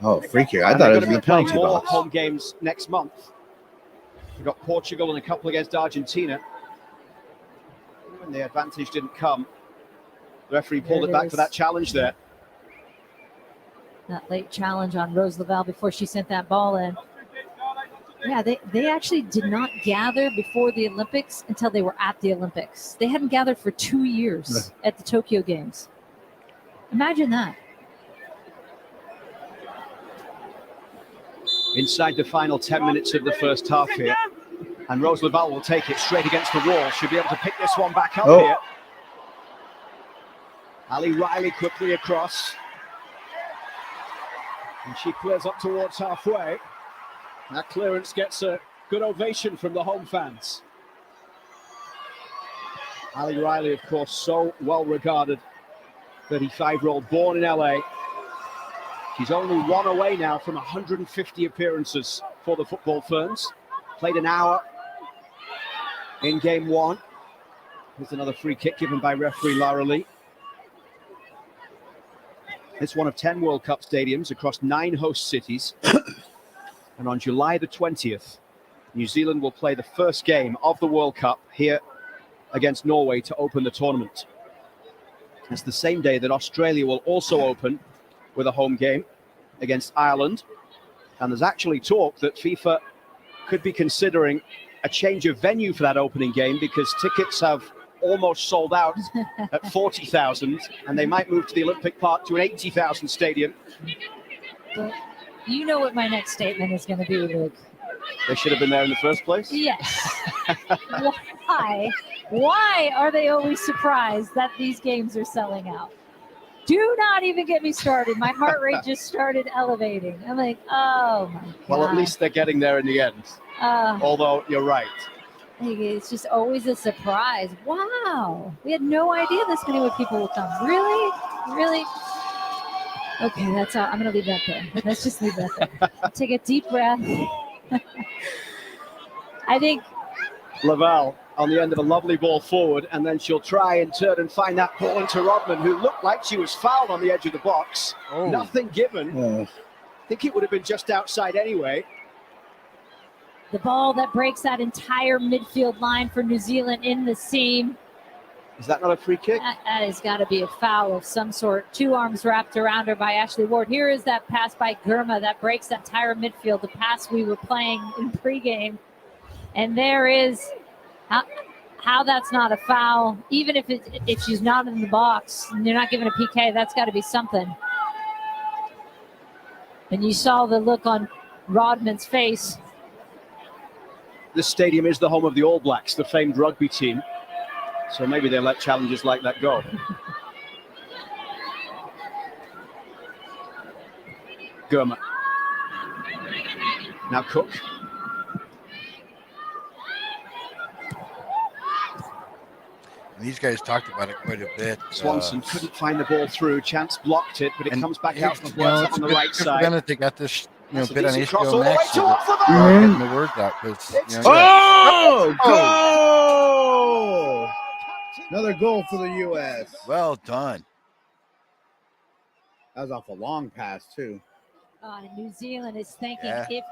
Oh, free kick. I thought it was in the penalty more box. home games next month. We've got Portugal and a couple against Argentina. And the advantage didn't come. The referee pulled it back for that challenge there. That late challenge on Rose Lavelle before she sent that ball in. Yeah, they actually did not gather before the Olympics until they were at the Olympics. They hadn't gathered for 2 years at the Tokyo Games. Imagine that. Inside the final 10 minutes of the first half here. And Rose Lavelle will take it straight against the wall. She'll be able to pick this one back up here. Ali Riley quickly across. And she clears up towards halfway. That clearance gets a good ovation from the home fans. Ali Riley, of course, so well regarded. 35-year-old, born in LA. She's only one away now from 150 appearances for the Football Ferns. Played an hour in game 1. Here's another free kick given by referee Lara Lee. It's one of 10 World Cup stadiums across 9 host cities. And on July the 20th, New Zealand will play the first game of the World Cup here against Norway to open the tournament. It's the same day that Australia will also open with a home game against Ireland. And there's actually talk that FIFA could be considering a change of venue for that opening game because tickets have almost sold out at 40,000, and they might move to the Olympic Park to an 80,000 stadium. Well, you know what my next statement is going to be, Luke. They should have been there in the first place? Yes. Why? Why are they always surprised that these games are selling out? Do not even get me started. My heart rate just started elevating. I'm like, oh my God. Well, at least they're getting there in the end. Although you're right. It's just always a surprise. Wow. We had no idea this many people would come. Really? Really? Okay, that's all. I'm going to leave that there. Let's just leave that there. Take a deep breath. I think Lavelle on the end of a lovely ball forward, and then she'll try and turn and find that ball into Rodman, who looked like she was fouled on the edge of the box. Nothing given. I think it would have been just outside anyway. The ball that breaks that entire midfield line for New Zealand in the seam. Is that not a free kick? That has got to be a foul of some sort. 2 arms wrapped around her by Ashley Ward. Here is that pass by Girma that breaks that entire midfield, the pass we were playing in pregame. And there is how that's not a foul. Even if she's not in the box and they're not giving a PK, that's got to be something. And you saw the look on Rodman's face. This stadium is the home of the All Blacks, the famed rugby team. So maybe they let challenges like that go. Girma. Now Cook. These guys talked about it quite a bit. Swanson couldn't find the ball through. Chance blocked it, but it comes back out on the right side. They got this bit on cross HBO all the way Max. to off the Start bar. getting the words out because Goal! Another goal for the U.S. Well done. That was off a long pass, too. New Zealand is thinking, Yeah, if stayed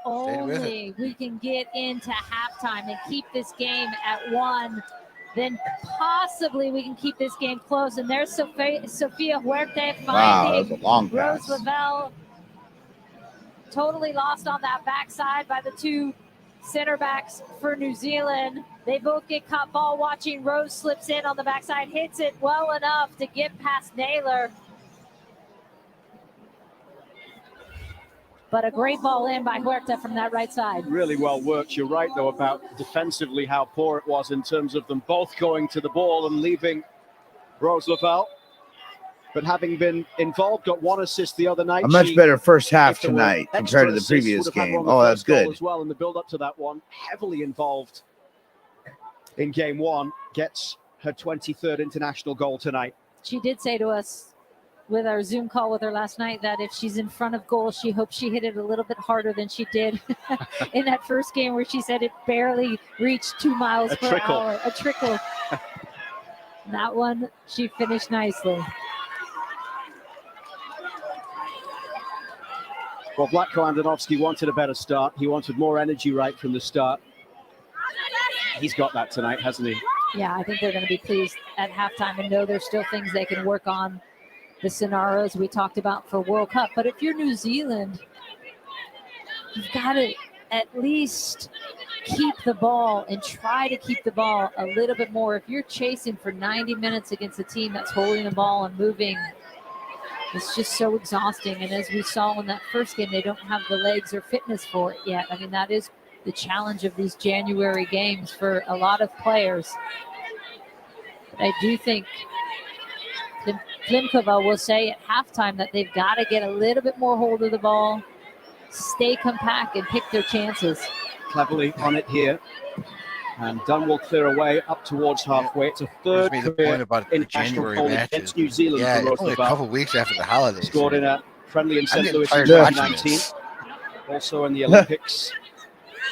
with only we can get into halftime and keep this game at 1, then possibly we can keep this game close. And there's Sophia Huerta finding that was a long Rose pass. Lavelle. Totally lost on that backside by the two center backs for New Zealand. They both get caught ball watching. Rose slips in on the backside, hits it well enough to get past Naylor. But a great ball in by Huerta from that right side. Really well worked. You're right, though, about defensively how poor it was in terms of them both going to the ball and leaving Rose Lavelle. But having been involved, got 1 assist the other night. A much better first half tonight compared to the previous game. Oh, that's good. As well in the build up to that one, heavily involved in game 1, gets her 23rd international goal tonight. She did say to us with our Zoom call with her last night that if she's in front of goal, she hopes she hit it a little bit harder than she did in that first game where she said it barely reached 2 miles per hour. A trickle. That one, she finished nicely. Well, Vlatko Andonovski wanted a better start. He wanted more energy right from the start. He's got that tonight, hasn't he? Yeah, I think they're going to be pleased at halftime and know there's still things they can work on. The scenarios we talked about for World Cup. But if you're New Zealand, you've got to at least keep the ball and try to keep the ball a little bit more. If you're chasing for 90 minutes against a team that's holding the ball and moving, it's just so exhausting. And as we saw in that first game, they don't have the legs or fitness for it yet. I mean, that is the challenge of these January games for a lot of players. But I do think Klimkova will say at halftime that they've got to get a little bit more hold of the ball, stay compact, and pick their chances. Cleverly on it here. And Dunn will clear away up towards halfway. It's a third the point about the January matches. Against New Zealand. Yeah, it's only a couple weeks after the holidays. Scored in a friendly in St. Louis in 2019. Also in the Olympics.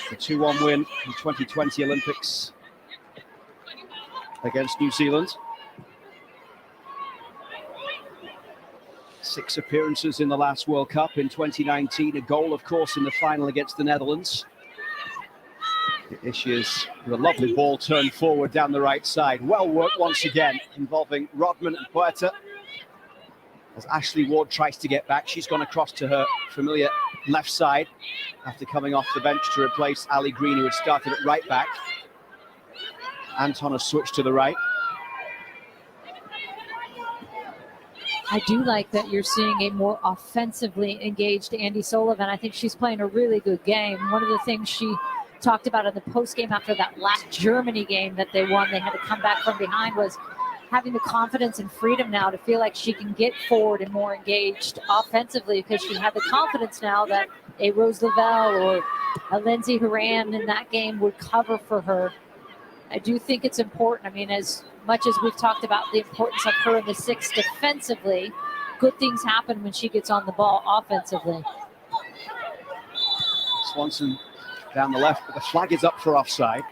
The 2-1 win in 2020 Olympics against New Zealand. 6 appearances in the last World Cup in 2019. A goal, of course, in the final against the Netherlands. Issues with a lovely ball turned forward down the right side. Well worked once again, involving Rodman and Huerta. As Ashley Ward tries to get back, she's gone across to her familiar left side after coming off the bench to replace Ali Green, who had started at right back. Anton has switched to the right. I do like that you're seeing a more offensively engaged Andy Sullivan. I think she's playing a really good game. One of the things she talked about in the post game after that last Germany game that they won, they had to come back from behind, was having the confidence and freedom now to feel like she can get forward and more engaged offensively because she had the confidence now that a Rose Lavelle or a Lindsay Horan in that game would cover for her. I do think it's important. I mean, as much as we've talked about the importance of her in the 6 defensively, good things happen when she gets on the ball offensively. Swanson down the left, but the flag is up for offside.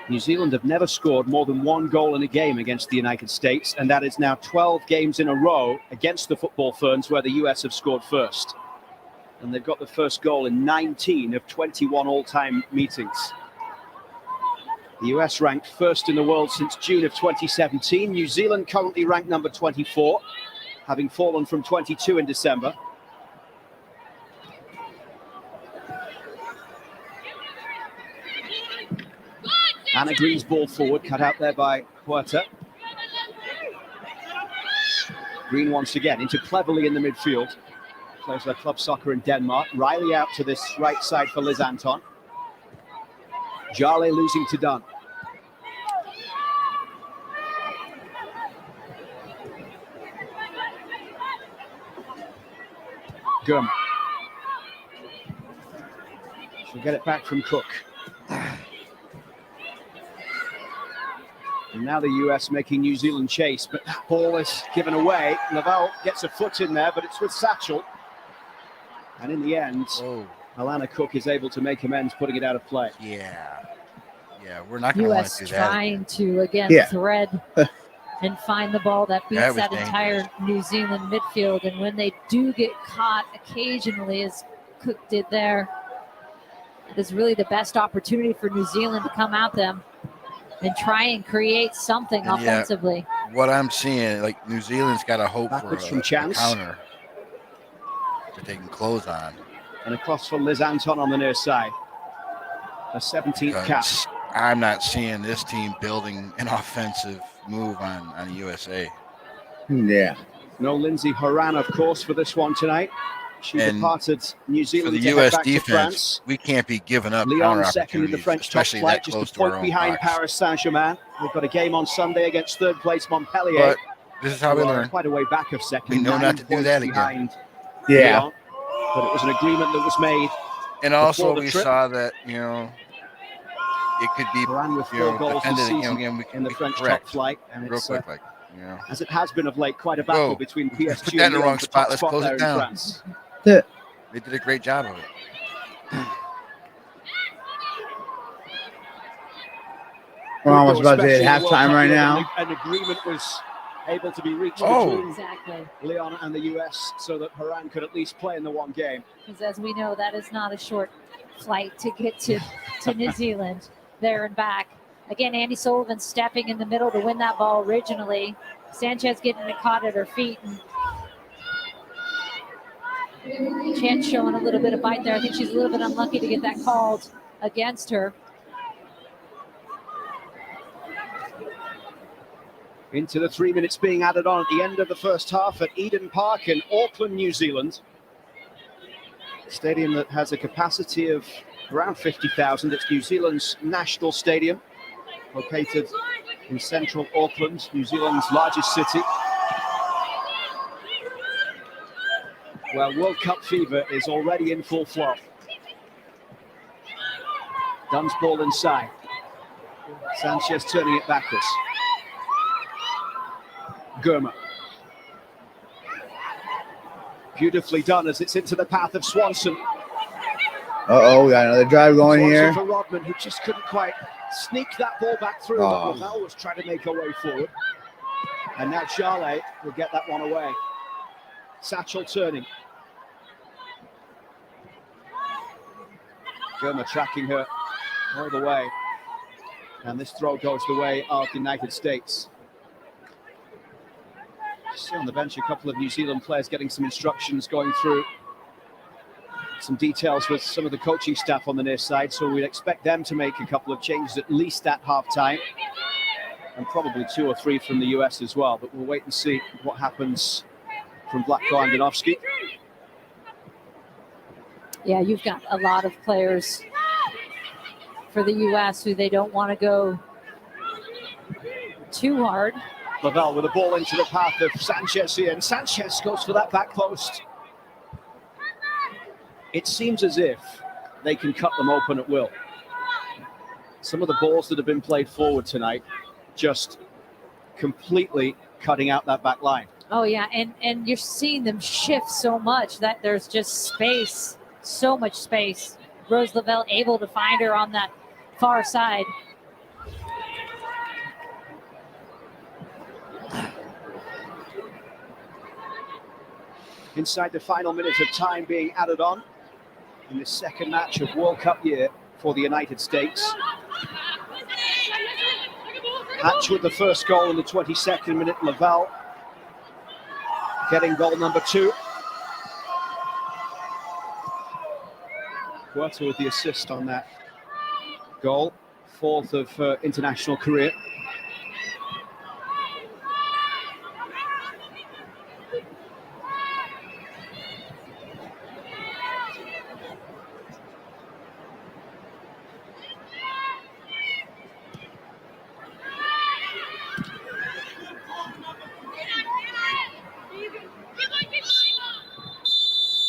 New Zealand have never scored more than 1 goal in a game against the United States, and that is now 12 games in a row against the Football Ferns where the US have scored first. And they've got the first goal in 19 of 21 all-time meetings. The US ranked first in the world since June of 2017. New Zealand currently ranked number 24, having fallen from 22 in December. Anna Green's ball forward, cut out there by Huerta. Green once again into Cleverly in the midfield. Plays their club soccer in Denmark. Riley out to this right side for Liz Anton. Jale losing to Dunn. Gum. She'll get it back from Cook. And now the US making New Zealand chase, but that ball is given away. Lavelle gets a foot in there, but it's with Satchel. And in the end, Alana Cook is able to make amends, putting it out of play. Yeah, we're not going to want to do that. Trying to again thread and find the ball that beats that entire New Zealand midfield. And when they do get caught occasionally, as Cook did there, it is really the best opportunity for New Zealand to come at them and try and create something offensively. What I'm seeing, like New Zealand's got to hope for a counter that they can close on. And across from Liz Anton on the near side. A 17th cap. I'm not seeing this team building an offensive move on USA. Yeah. No Lindsay Horan, of course, for this one tonight. She departed New Zealand for the U.S. defense. We can't be giving up Lyon second in the French top flight, just a point behind Paris Saint-Germain. They've got a game on Sunday against third place Montpellier. But this is how we learn. Quite a way back of second. We know not to do that again. Yeah. Lyon, but it was an agreement that was made. And also we saw that, it could be with 4 goals this season in the French top flight, and real it's quick, as it has been of late, quite a battle between PSG put that in the wrong spot. Let's close it down. They did a great job of it. We're almost about to hit halftime right now. An agreement was able to be reached between Lyon and the US so that Horan could at least play in the one game. Because as we know, that is not a short flight to get to New Zealand there and back. Again, Andy Sullivan stepping in the middle to win that ball originally. Sanchez getting it caught at her feet. And Chance showing a little bit of bite there. I think she's a little bit unlucky to get that called against her. Into the 3 minutes being added on at the end of the first half at Eden Park in Auckland, New Zealand. A stadium that has a capacity of around 50,000. It's New Zealand's national stadium, located in central Auckland, New Zealand's largest city, where World Cup fever is already in full flow. Dunn's ball inside. Sanchez turning it backwards. Germa. Beautifully done as it's into the path of Swanson. We got another drive going here. For Rodman, who just couldn't quite sneak that ball back through. But Lavelle was trying to make her way forward. And now Charlet will get that one away. Satchel turning. Germa tracking her all the way. And this throw goes the way of the United States. See on the bench a couple of New Zealand players getting some instructions, going through some details with some of the coaching staff on the near side. So we'd expect them to make a couple of changes at least at half-time, and probably 2 or 3 from the US as well. But we'll wait and see what happens from Vlatko Andonovski. Yeah, you've got a lot of players for the US who they don't want to go too hard. Lavelle with a ball into the path of Sanchez here, and Sanchez goes for that back post. It seems as if they can cut them open at will. Some of the balls that have been played forward tonight just completely cutting out that back line. Oh, yeah, and you're seeing them shift so much that there's just space, so much space. Rose Lavelle able to find her on that far side. Inside the final minute of time being added on in the second match of World Cup year for the United States. Hatch with the first goal in the 22nd minute. Lavelle getting goal number 2. Puerto with the assist on that goal, 4th of her international career.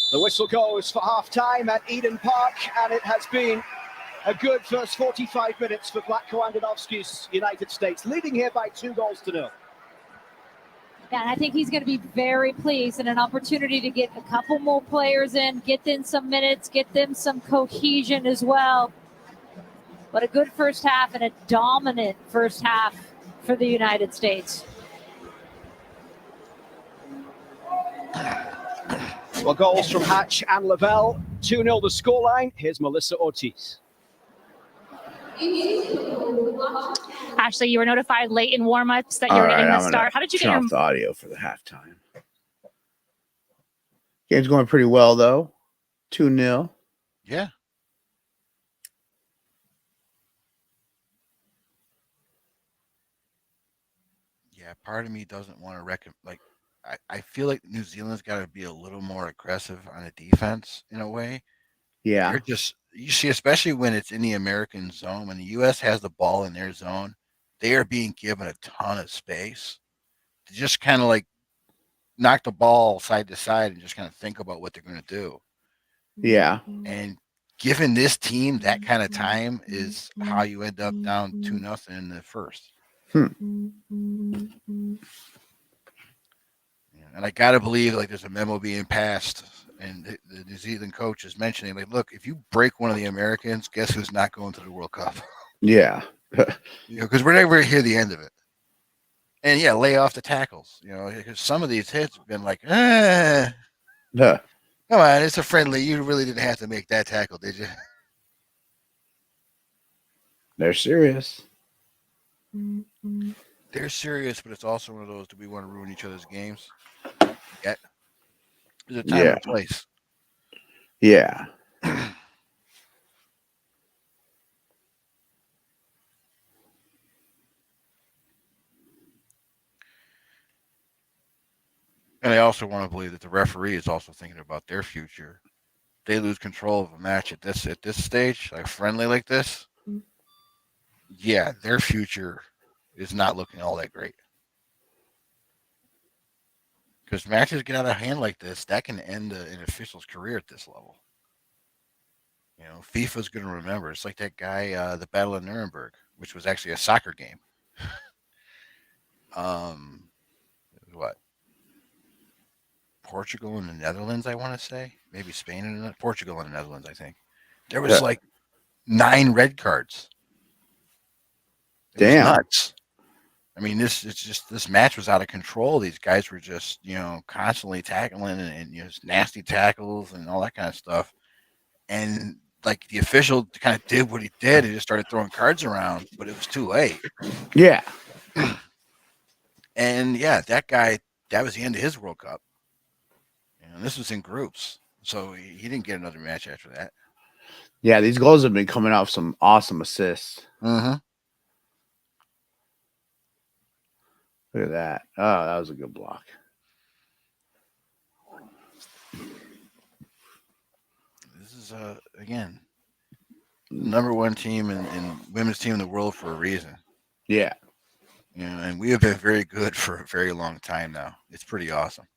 The whistle goes for half-time at Eden Park, and it has been a good first 45 minutes for Vlatko Andonovski's United States, leading here by 2-0. Yeah, and I think he's going to be very pleased, and an opportunity to get a couple more players in, get them some minutes, get them some cohesion as well. But a good first half and a dominant first half for the United States. Well, goals from Hatch and Lavelle. 2-0 the scoreline. Here's Melissa Ortiz. Ashley, you were notified late in warm-ups that you were getting the start. How did you get off the audio for the halftime? Game's going pretty well, though. 2-0. Yeah. Yeah, part of me doesn't want to I feel like New Zealand's got to be a little more aggressive on the defense in a way. Yeah. They're just, you see, especially when it's in the American zone, when the U.S. has the ball in their zone, they are being given a ton of space to just kind of like knock the ball side to side and just kind of think about what they're going to do. Yeah. And given this team that kind of time is how you end up down 2-0 in the first. And I got to believe like there's a memo being passed and the New Zealand coach is mentioning like, look, if you break one of the Americans, guess who's not going to the World Cup? Yeah. Because we're never going to hear the end of it. And yeah, lay off the tackles, because some of these hits have been like, come on, it's a friendly. You really didn't have to make that tackle, did you? They're serious. They're serious, but it's also one of those, do we want to ruin each other's games? Yeah. There's a time and a place. Yeah. And I also want to believe that the referee is also thinking about their future. They lose control of a match at this stage, like friendly like this. Yeah, their future is not looking all that great. Because matches get out of hand like this, that can end an official's career at this level. FIFA's going to remember. It's like that guy, the Battle of Nuremberg, which was actually a soccer game. What? Portugal and the Netherlands, I want to say. Maybe Spain and Portugal and the Netherlands, I think. There was like 9 red cards. It was nuts. I mean, this match was out of control. These guys were just, constantly tackling and nasty tackles and all that kind of stuff. And like the official kind of did what he did. He just started throwing cards around, but it was too late. Yeah. And yeah, that guy, that was the end of his World Cup. This was in groups. So he didn't get another match after that. Yeah, these goals have been coming off some awesome assists. Mm-hmm. Look at that. Oh, that was a good block. This is, again, #1 team and women's team in the world for a reason. Yeah. And we have been very good for a very long time now. It's pretty awesome.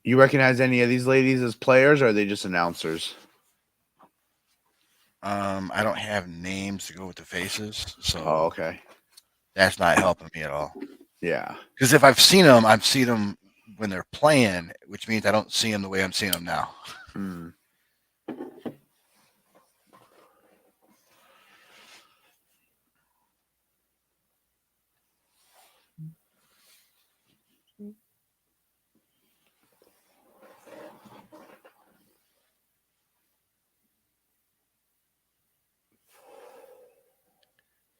You recognize any of these ladies as players, or are they just announcers? I don't have names to go with the faces, so okay. That's not helping me at all. Yeah. Because if I've seen them, I've seen them when they're playing, which means I don't see them the way I'm seeing them now.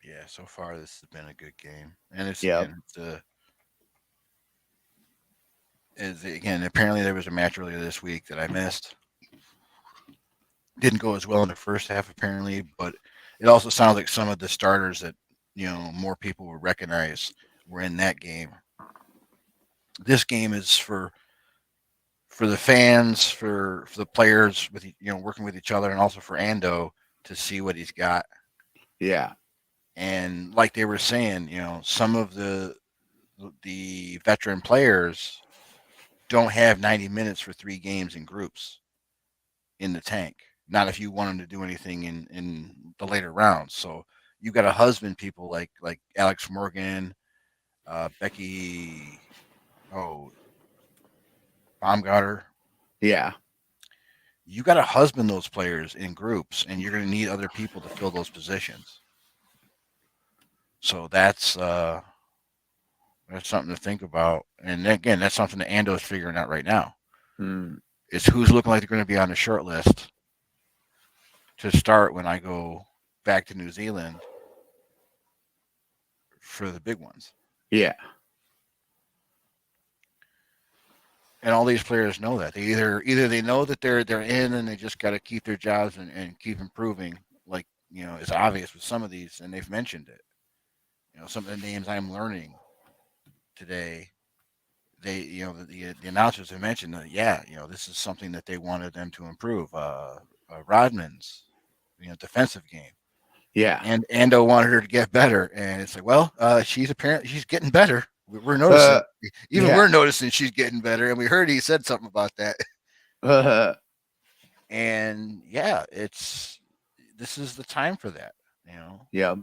Yeah, so far this has been a good game, and again, apparently there was a match earlier this week that I missed. Didn't go as well in the first half, apparently, but it also sounds like some of the starters that more people would recognize were in that game. This game is for the fans, for the players, with working with each other, and also for Ando to see what he's got. Yeah. And like they were saying, some of the veteran players don't have 90 minutes for 3 games in groups in the tank. not if you want them to do anything in the later rounds. So you got to husband people like Alex Morgan, Becky, Baumgartner. Yeah. You got to husband those players in groups, and you're going to need other people to fill those positions. So that's something to think about. And again, that's something that Ando is figuring out right now. Is who's looking like they're going to be on the short list to start when I go back to New Zealand for the big ones. Yeah. And all these players know that. They either they know that they're in and they just got to keep their jobs and keep improving. Like, it's obvious with some of these, and they've mentioned it. Some of the names I'm learning today, they, the announcers have mentioned that, this is something that they wanted them to improve. Rodman's, defensive game. Yeah. And Ando wanted her to get better. And it's like, well, she's getting better. We're noticing. We're noticing she's getting better. And we heard he said something about that. And this is the time for that, Yeah.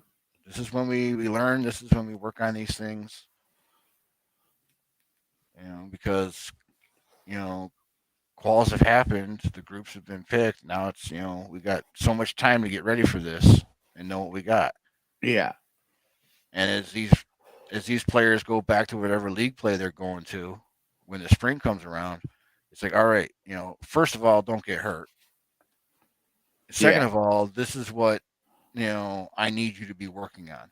This is when we learn. This is when we work on these things, because, quals have happened. The groups have been picked. Now it's, we got so much time to get ready for this and know what we got. Yeah. And as these players go back to whatever league play they're going to when the spring comes around, it's like, all right, first of all, don't get hurt. Second of all, this is what, I need you to be working on.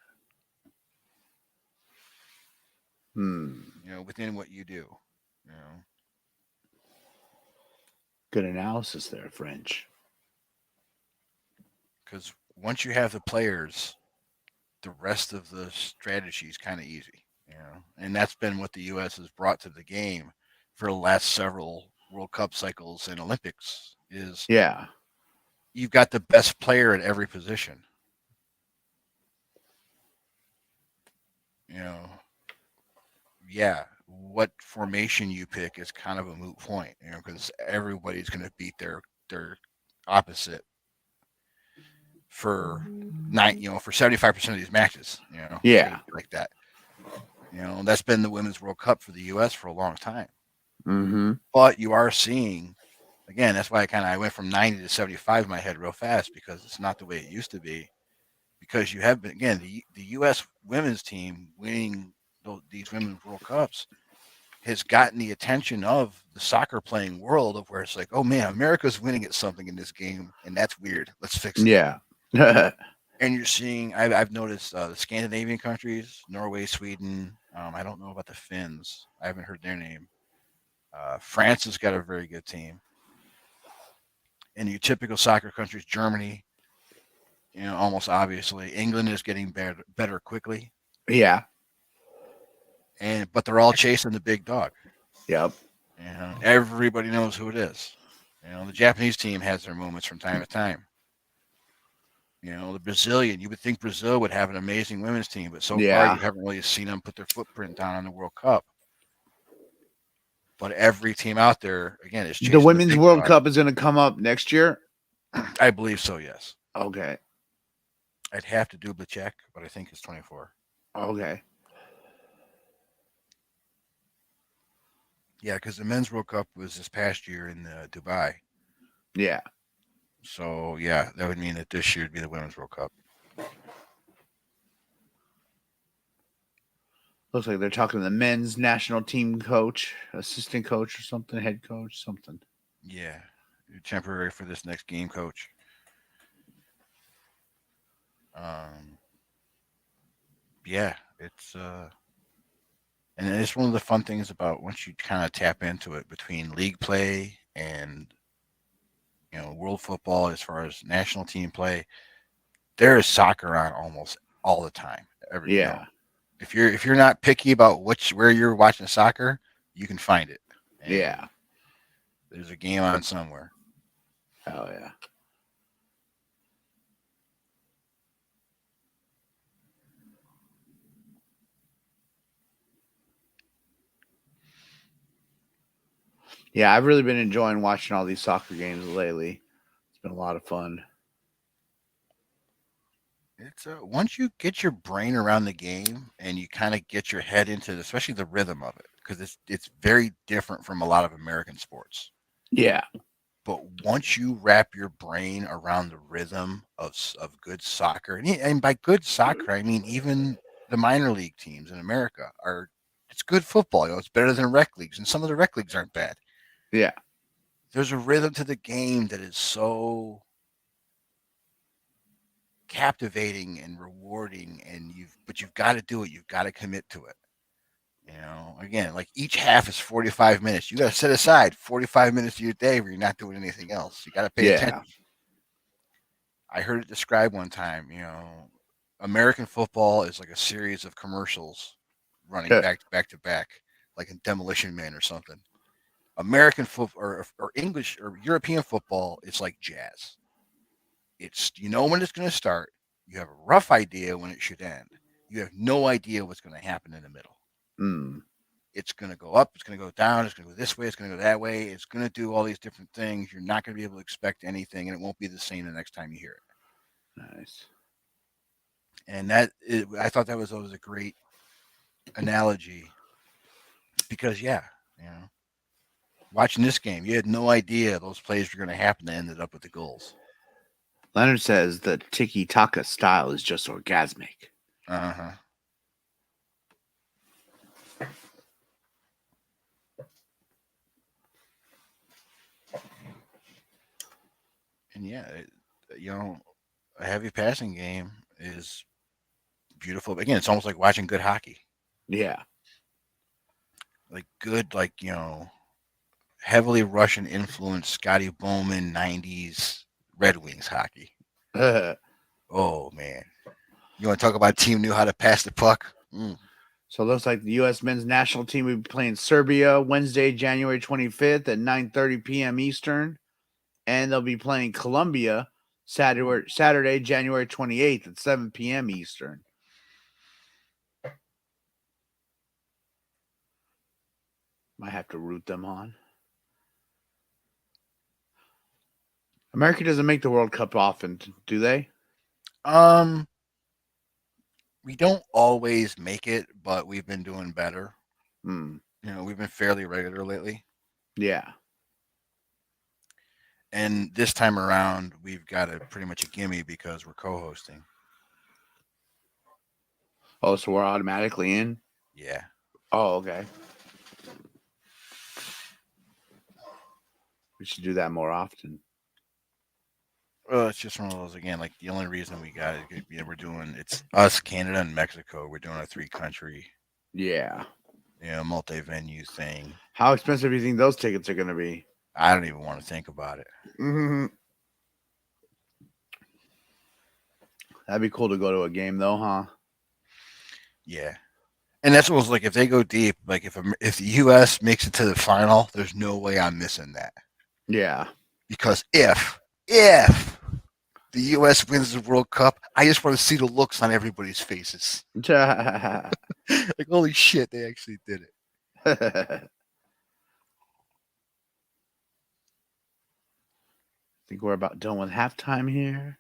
Within what you do. Good analysis there, French. Because once you have the players, the rest of the strategy is kind of easy, and that's been what the U.S. has brought to the game for the last several World Cup cycles and Olympics. Is you've got the best player at every position. What formation you pick is kind of a moot point, because everybody's going to beat their opposite for 75% of these matches, like that. That's been the Women's World Cup for the U.S. for a long time. Mm-hmm. But you are seeing, again, that's why I went from 90 to 75 in my head real fast, because it's not the way it used to be. Because you have been, again, the U.S. women's team winning these Women's World Cups has gotten the attention of the soccer playing world, of where it's like, oh man, America's winning at something in this game, and that's weird. Let's fix it. Yeah. And you're seeing, I've noticed the Scandinavian countries, Norway, Sweden. I don't know about the Finns. I haven't heard their name. France has got a very good team. And your typical soccer countries, Germany, almost obviously. England is getting better quickly. Yeah. But they're all chasing the big dog. Yep. Everybody knows who it is. The Japanese team has their moments from time to time. The Brazilian, you would think Brazil would have an amazing women's team, but so far you haven't really seen them put their footprint down on the World Cup. But every team out there, again, is chasing the Women's World dog. Cup is going to come up next year? I believe so, yes. Okay. I'd have to double check, but I think it's 24. Okay. Yeah, because the Men's World Cup was this past year in Dubai. Yeah. So, yeah, that would mean that this year would be the Women's World Cup. Looks like they're talking to the men's national team coach, assistant coach or something, head coach, something. Yeah, temporary for this next game, coach. Yeah, it's and it's one of the fun things about once you kind of tap into it between league play and world football, as far as national team play, there is soccer on almost all the time. If you're not picky about where you're watching soccer, you can find it. And there's a game on somewhere. Oh yeah. Yeah, I've really been enjoying watching all these soccer games lately. It's been a lot of fun. It's once you get your brain around the game and you kind of get your head into, especially the rhythm of it, because it's very different from a lot of American sports. Yeah. But once you wrap your brain around the rhythm of good soccer, and by good soccer I mean even the minor league teams in America it's good football. It's better than rec leagues, and some of the rec leagues aren't bad. Yeah. There's a rhythm to the game that is so captivating and rewarding, and you've got to do it. You've got to commit to it. Again, like each half is 45 minutes. You got to set aside 45 minutes of your day where you're not doing anything else. You got to pay attention. I heard it described one time, American football is like a series of commercials running back to back, like in Demolition Man or something. American football or English or European football is like jazz. It's when it's going to start. You have a rough idea when it should end. You have no idea what's going to happen in the middle. It's going to go up. It's going to go down. It's going to go this way. It's going to go that way. It's going to do all these different things. You're not going to be able to expect anything, and it won't be the same the next time you hear it. Nice. And I thought that was always a great analogy because, watching this game, you had no idea those plays were going to happen that ended up with the goals. Leonard says the tiki-taka style is just orgasmic. Uh-huh. And a heavy passing game is beautiful. Again, it's almost like watching good hockey. Yeah. Like good, heavily Russian influenced Scotty Bowman 90s Red Wings hockey. Oh, man. You want to talk about a team knew how to pass the puck? So it looks like the U.S. men's national team will be playing Serbia Wednesday, January 25th at 9:30 p.m. Eastern. And they'll be playing Colombia Saturday, January 28th at 7 p.m. Eastern. Might have to root them on. America doesn't make the World Cup often, do they? We don't always make it, but we've been doing better. We've been fairly regular lately. Yeah. And this time around, we've got pretty much a gimme because we're co-hosting. Oh, so we're automatically in? Yeah. Oh, okay. We should do that more often. Well, it's just one of those, again, like the only reason we got it, we're doing, it's us, Canada, and Mexico. We're doing a 3-country, multi-venue thing. How expensive do you think those tickets are going to be? I don't even want to think about it. That'd be cool to go to a game, though, huh? Yeah. And that's what was like, if they go deep, like if the U.S. makes it to the final, there's no way I'm missing that. Yeah. Because if the U.S. wins the World Cup, I just want to see the looks on everybody's faces. Like, holy shit, they actually did it. I think we're about done with halftime here.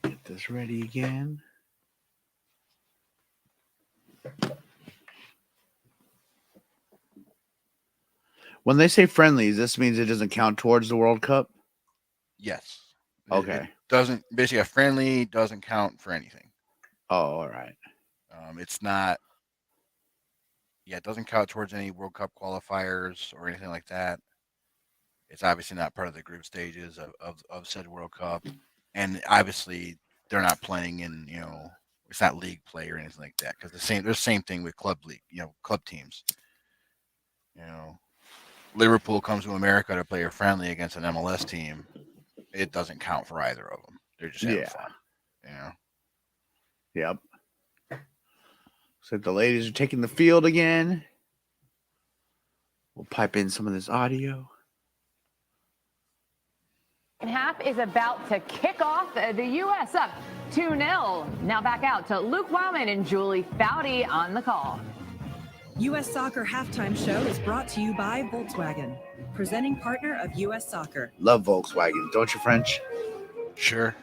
Get this ready again. When they say friendlies, this means it doesn't count towards the World Cup? Yes. Okay. It doesn't, basically, a friendly doesn't count for anything. Oh, all right. It's not, it doesn't count towards any World Cup qualifiers or anything like that. It's obviously not part of the group stages of said World Cup. And obviously, they're not playing in, it's not league play or anything like that. Because there's the same thing with club league, club teams. Liverpool comes to America to play a friendly against an MLS team. It doesn't count for either of them. They're just having fun. Yep. So the ladies are taking the field again. We'll pipe in some of this audio. Half is about to kick off. The U.S. up 2-0. Now back out to Luke Wildman and Julie Foudy on the call. U.S. Soccer Halftime Show is brought to you by Volkswagen, presenting partner of U.S. Soccer. Love Volkswagen, don't you, French? Sure.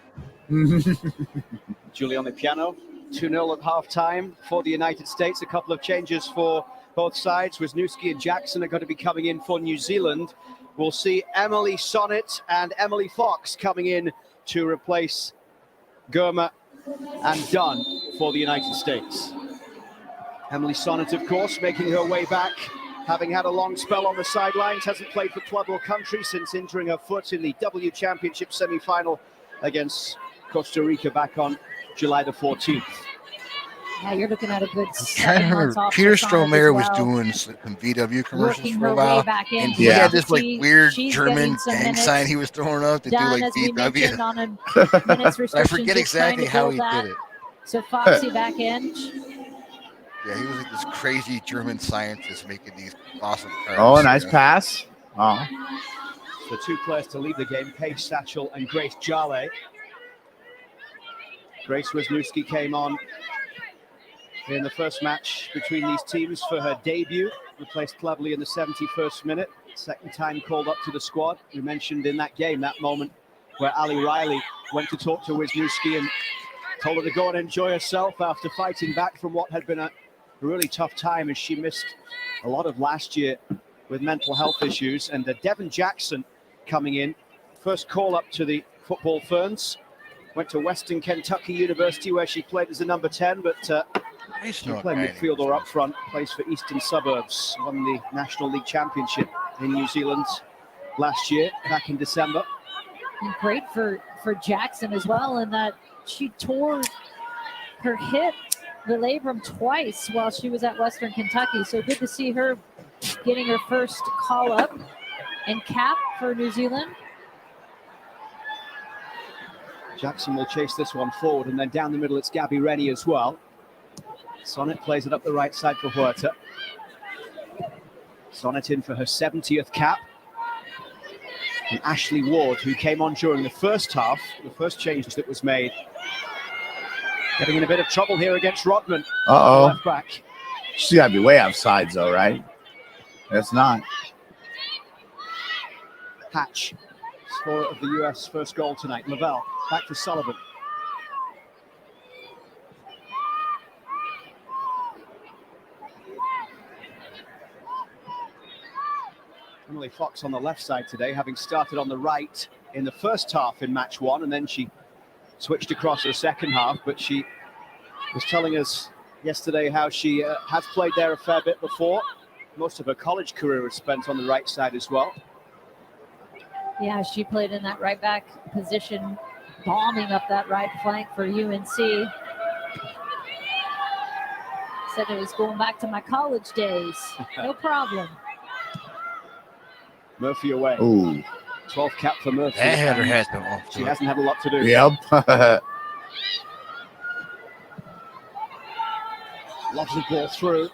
Julie on the piano. 2-0 at halftime for the United States. A couple of changes for both sides. Wisniewski and Jackson are going to be coming in for New Zealand. We'll see Emily Sonnet and Emily Fox coming in to replace Germer and Dunn for the United States. Emily Sonnet, of course, making her way back, having had a long spell on the sidelines, hasn't played for club or country since injuring her foot in the W Championship semi-final against Costa Rica back on July the 14th. Yeah, you're looking at a good I remember Peter Stromayer was doing some VW commercials for a while. And he had this like weird German gang sign he was throwing up to do like VW. I forget exactly how he did it. So Foxy back in. Yeah, he was like this crazy German scientist making these awesome cars. Oh, a nice pass. Oh. The two players to lead the game, Paige Satchel and Grace Jale. Grace Wisniewski came on in the first match between these teams for her debut, replaced Cleverly in the 71st minute. Second time called up to the squad. We mentioned in that game, that moment where Ali Riley went to talk to Wisniewski and told her to go and enjoy herself after fighting back from what had been a really tough time as she missed a lot of last year with mental health issues. And Devon Jackson coming in, first call up to the Football Ferns, went to Western Kentucky University where she played as a number 10, but she played midfield or up front, plays for Eastern Suburbs, won the National League Championship in New Zealand last year, back in December. And great for Jackson as well, in that she tore her hip, the labrum, twice while she was at Western Kentucky. So good to see her getting her first call up and cap for New Zealand. Jackson will chase this one forward, and then down the middle it's Gabby Rennie as well. Sonnet plays it up the right side for Huerta. Sonnet in for her 70th cap. And Ashley Ward, who came on during the first half, the first change that was made, getting in a bit of trouble here against Rodman. Left back. She's got to be way offsides, though, right? That's not. Hatch, scorer of the U.S. first goal tonight. Lavelle, back to Sullivan. Emily Fox on the left side today, having started on the right in the first half in match one, and then she switched across the second half, but she was telling us yesterday how she has played there a fair bit before. Most of her college career was spent on the right side as well. Yeah, she played in that right back position, bombing up that right flank for UNC. Said it was going back to my college days. No problem. Murphy away. Ooh. 12 cap for Murphy. That header has been off. She hasn't had a lot to do. Yep. Lovely ball through.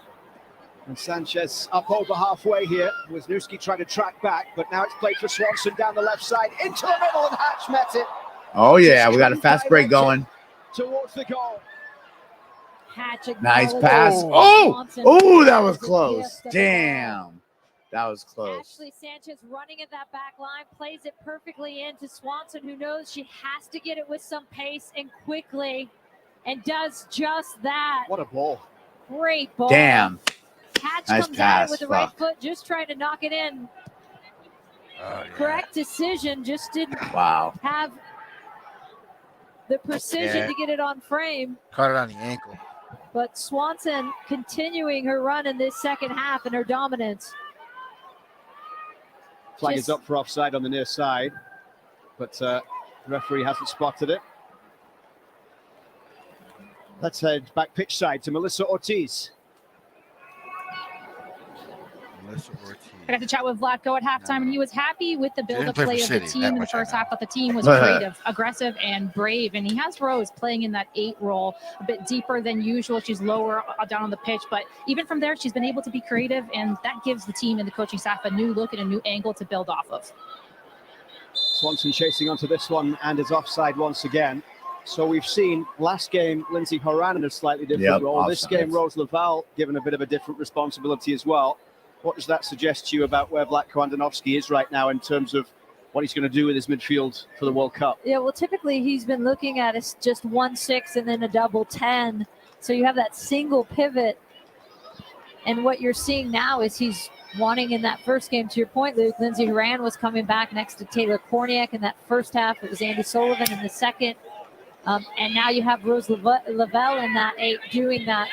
And Sanchez up over halfway here. Wisniewski trying to track back, but now it's played for Swanson down the left side, into the middle, and Hatch met it. Oh, yeah, we got a fast break going. Towards the goal. Hatch, nice pass. Oh, that was close. Damn. That was close. Ashley Sanchez running at that back line, plays it perfectly into Swanson, who knows she has to get it with some pace and quickly, and does just that. What a ball. Great ball. Damn. Hatch nice comes pass. at it with the right foot, just trying to knock it in. Correct decision, just didn't have the precision to get it on frame. Caught it on the ankle. But Swanson continuing her run in this second half and her dominance. Flag is up for offside on the near side, but the referee hasn't spotted it. Let's head back pitch side to Melissa Ortiz. I got to chat with Vlatko at halftime, and he was happy with the build-up play of the team in the first half. But the team was creative, aggressive, and brave. And he has Rose playing in that 8 role, a bit deeper than usual. She's lower down on the pitch, but even from there, she's been able to be creative, and that gives the team and the coaching staff a new look and a new angle to build off of. Swanson chasing onto this one and is offside once again. So we've seen last game, Lindsay Horan in a slightly different role. This game, Rose Lavelle given a bit of a different responsibility as well. What does that suggest to you about where Vlatko Andonovski is right now in terms of what he's going to do with his midfield for the World Cup? Yeah, well, typically he's been looking at just 1-6 and then a double 10. So you have that single pivot. And what you're seeing now is he's wanting in that first game, to your point, Luke, Lindsay Horan was coming back next to Taylor Korniak in that first half. It was Andy Sullivan in the second. And now you have Rose Lavelle in that 8 doing that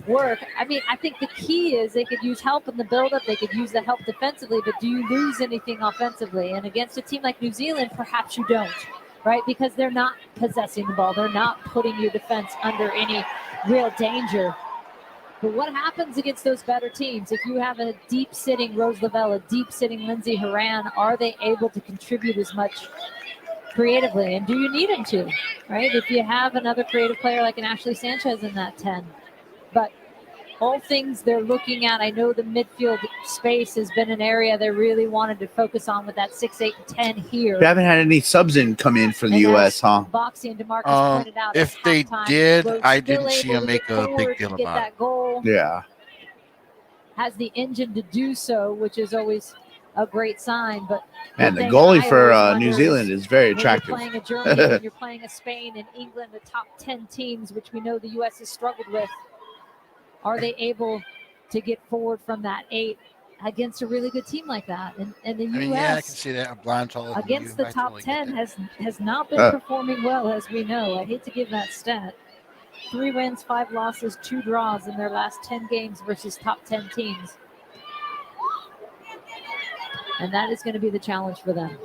work. I mean, I think the key is they could use help in the buildup. They could use the help defensively, but do you lose anything offensively? And against a team like New Zealand, perhaps you don't, right? Because they're not possessing the ball. They're not putting your defense under any real danger. But what happens against those better teams? If you have a deep-sitting Rose Lavelle, a deep-sitting Lindsay Horan, are they able to contribute as much creatively? And do you need them to, right? If you have another creative player like an Ashley Sanchez in that 10. But all things they're looking at, I know the midfield space has been an area they really wanted to focus on with that 6, 8, and 10 here. We haven't had any subs in come in for the U.S., huh? Boxy and DeMarcus pointed out if they did, I didn't see him make a big deal about that goal. Yeah. Has the engine to do so, which is always a great sign. But man, the goalie for New Zealand is very attractive. When you're playing a Germany, when you're playing a Spain and England, the top 10 teams, which we know the U.S. has struggled with, are they able to get forward from that 8 against a really good team like that? And the U.S. yeah, I can see that. Against the top 10 has not been performing well, as we know. I hate to give that stat. 3 wins, 5 losses, 2 draws in their last 10 games versus top 10 teams. And that is going to be the challenge for them.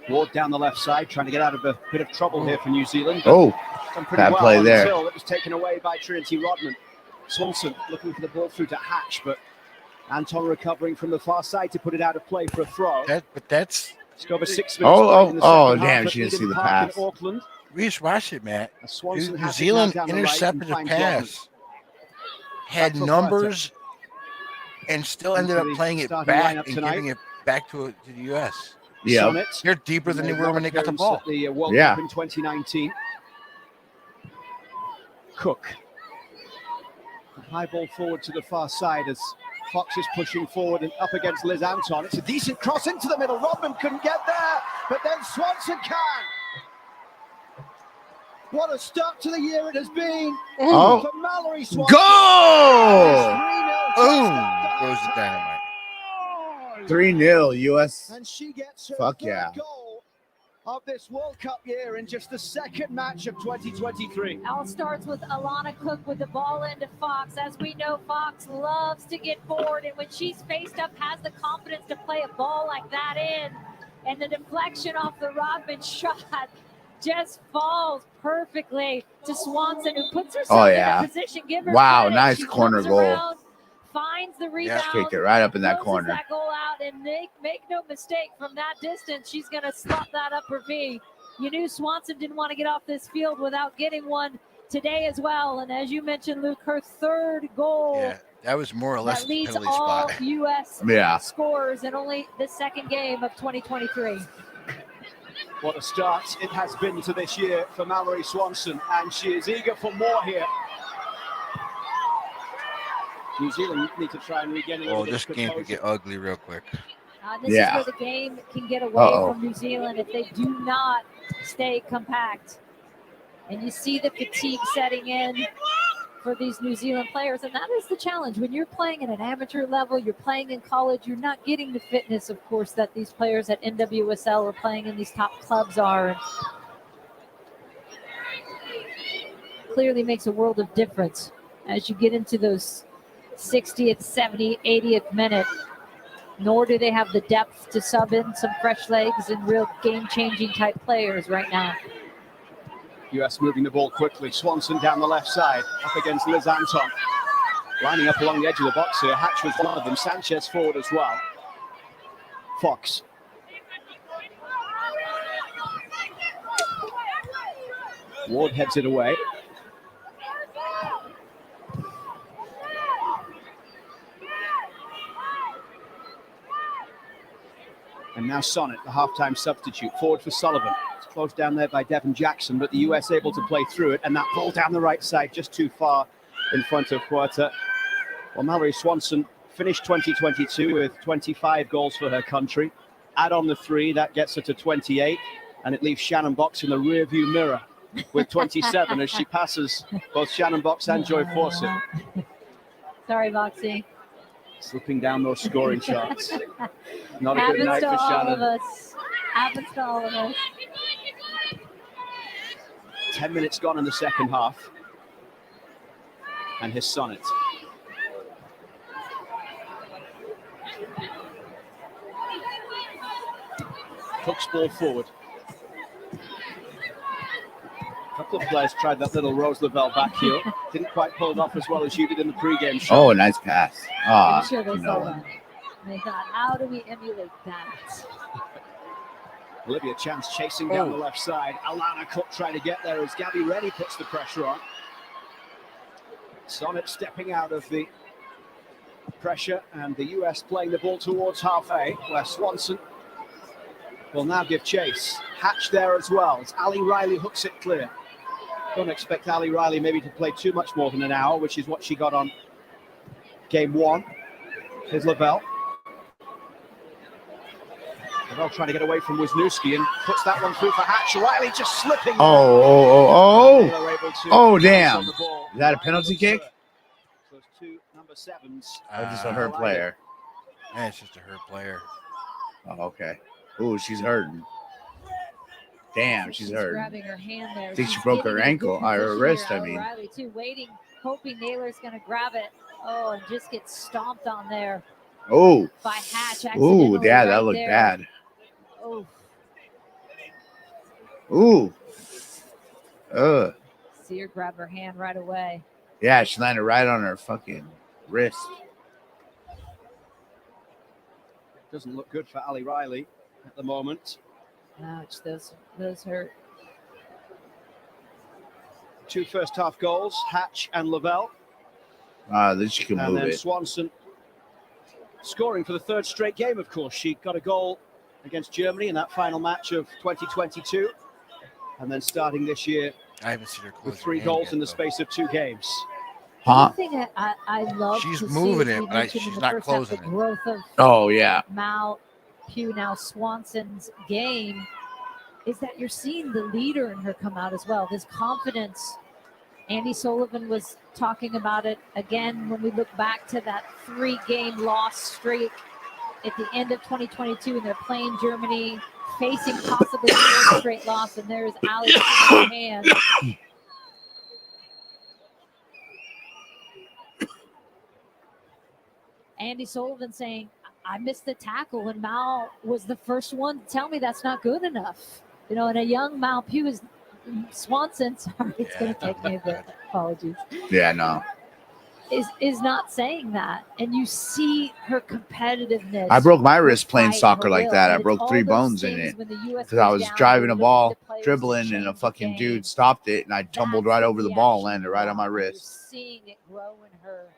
Ward down the left side, trying to get out of a bit of trouble here for New Zealand. Bad play there. Until it was taken away by Trinity Rodman. Swanson looking for the ball through to Hatch, but Anton recovering from the far side to put it out of play for a throw. That's it's over 6 minutes. Damn, she didn't see the pass. We just watched it, Matt. New New Zealand intercepted a pass, had numbers, and still ended up playing it back and giving it back to the U.S. Yeah, they're deeper than they were when they got the ball. The World Cup in 2019. Cook. A high ball forward to the far side as Fox is pushing forward and up against Liz Anton. It's a decent cross into the middle. Rodman couldn't get there, but then Swanson can. What a start to the year it has been for Mallory Swanson. Go! Boom! Goes the dynamite. 3-0 U.S. And she gets her Fuck third yeah. goal of this World Cup year in just the second match of 2023. All starts with Alana Cook with the ball into Fox. As we know, Fox loves to get forward, and when she's faced up, has the confidence to play a ball like that in. And the deflection off the Rodman shot just falls perfectly to Swanson, who puts herself in a position. Give her credit. Nice She corner comes goal. around, finds the rebound, Kicked it right up in that closes corner. that goal out, and make no mistake, from that distance, she's going to slot that up her V. You knew Swanson didn't want to get off this field without getting one today as well. And as you mentioned, Luke, her third goal. Yeah, that was more or less that leads penalty all spot. U.S. scores in only the second game of 2023. What a start it has been to this year for Mallory Swanson, and she is eager for more here. New Zealand need to try and regain a little bit of this game could get ugly real quick. This is where the game can get away from New Zealand if they do not stay compact. And you see the fatigue setting in for these New Zealand players, and that is the challenge. When you're playing at an amateur level, you're playing in college, you're not getting the fitness, of course, that these players at NWSL or playing in these top clubs are. Clearly makes a world of difference as you get into those 60th, 70th, 80th minute. Nor do they have the depth to sub in some fresh legs and real game-changing type players right now. US moving the ball quickly. Swanson down the left side, up against Liz Anton. Lining up along the edge of the box here. Hatch was one of them. Sanchez forward as well. Fox. Ward heads it away. And now Sonnet, the halftime substitute, forward for Sullivan. It's closed down there by Devin Jackson, but the US able to play through it, and that ball down the right side just too far in front of Huerta. Well, Mallory Swanson finished 2022 with 25 goals for her country. Add on the 3, that gets her to 28, and it leaves Shannon Box in the rearview mirror with 27 as she passes both Shannon Box and Joy Fawcett. Sorry, Boxy. Slipping down those scoring charts. Not a Happens good night to for all Shannon. of us. Happens to all of us. 10 minutes gone in the second half. And his sonnet. Cook's ball forward. A couple of players tried that little Rose Lavelle back heel. Didn't quite pull it off as well as you did in the pregame show. Oh, nice pass. I'm sure they saw that. And they thought, how do we emulate that? Olivia Chance chasing down the left side. Alana Cook trying to get there as Gabby Rennie puts the pressure on. Sonnet stepping out of the pressure, and the US playing the ball towards halfway, where Swanson will now give chase. Hatch there as well as Ali Riley hooks it clear. Don't expect Ali Riley maybe to play too much more than an hour, which is what she got on game 1. Here's Lavelle. Lavelle trying to get away from Wisniewski and puts that one through for Hatch. Riley just slipping. Oh, damn. Is that a penalty kick? Those 2 number 7s. Or just a hurt player? Yeah, it's just a hurt player. Oh, okay. Ooh, she's hurting. Damn, she's hurting. Grabbing her hand there. I think she broke her ankle, or her wrist, I mean. Riley too, waiting, hoping Naylor's going to grab it. Oh, and just get stomped on there. Oh. By Hatch. Ooh, yeah, that looked bad. Oh. Ooh. See her grab her hand right away. Yeah, she landed right on her fucking wrist. Doesn't look good for Ali Riley at the moment. Ouch, those hurt. 2 first half goals, Hatch and Lavelle. Then she can move and then it. Swanson scoring for the 3rd straight game, of course. She got a goal against Germany in that final match of 2022. And then starting this year I haven't seen her with 3 goals in the space of 2 games. One thing I love She's to moving see, it, but she's not closing the it. growth of Mal Pugh, now Swanson's game, is that you're seeing the leader in her come out as well. This confidence. Andy Sullivan was talking about it again when we look back to that 3-game loss streak at the end of 2022, and they're playing Germany, facing possibly a 4th straight loss, and there's Ali in her hand. Andy Sullivan saying, I missed the tackle, and Mal was the first one to tell me that's not good enough. You know, and a young Mal Pugh is Swanson, sorry, it's going to take me a bit. Apologies. Yeah, no. Is not saying that. And you see her competitiveness. I broke my wrist playing soccer like that. I broke 3 bones in it because I was driving a ball, dribbling, and a fucking dude stopped it, and I tumbled right over the ball and landed right on my wrist. You're seeing it grow in her.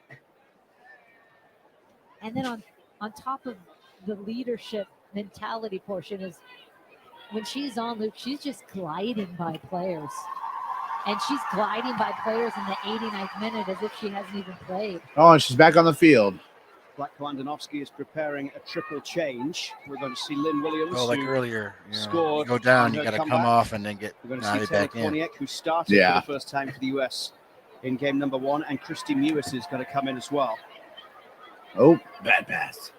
And then on top of the leadership mentality portion is when she's on, Luke, she's just gliding by players. And she's gliding by players in the 89th minute as if she hasn't even played. Oh, and she's back on the field. Black Landanovsky is preparing a triple change. We're going to see Lynn Williams. Oh, like earlier. Scored. You go down, you got to come off and then get We're going to see Taylor back in. Korniak, who started for the first time for the US in game number 1, and Christy Mewis is going to come in as well. Oh, bad pass.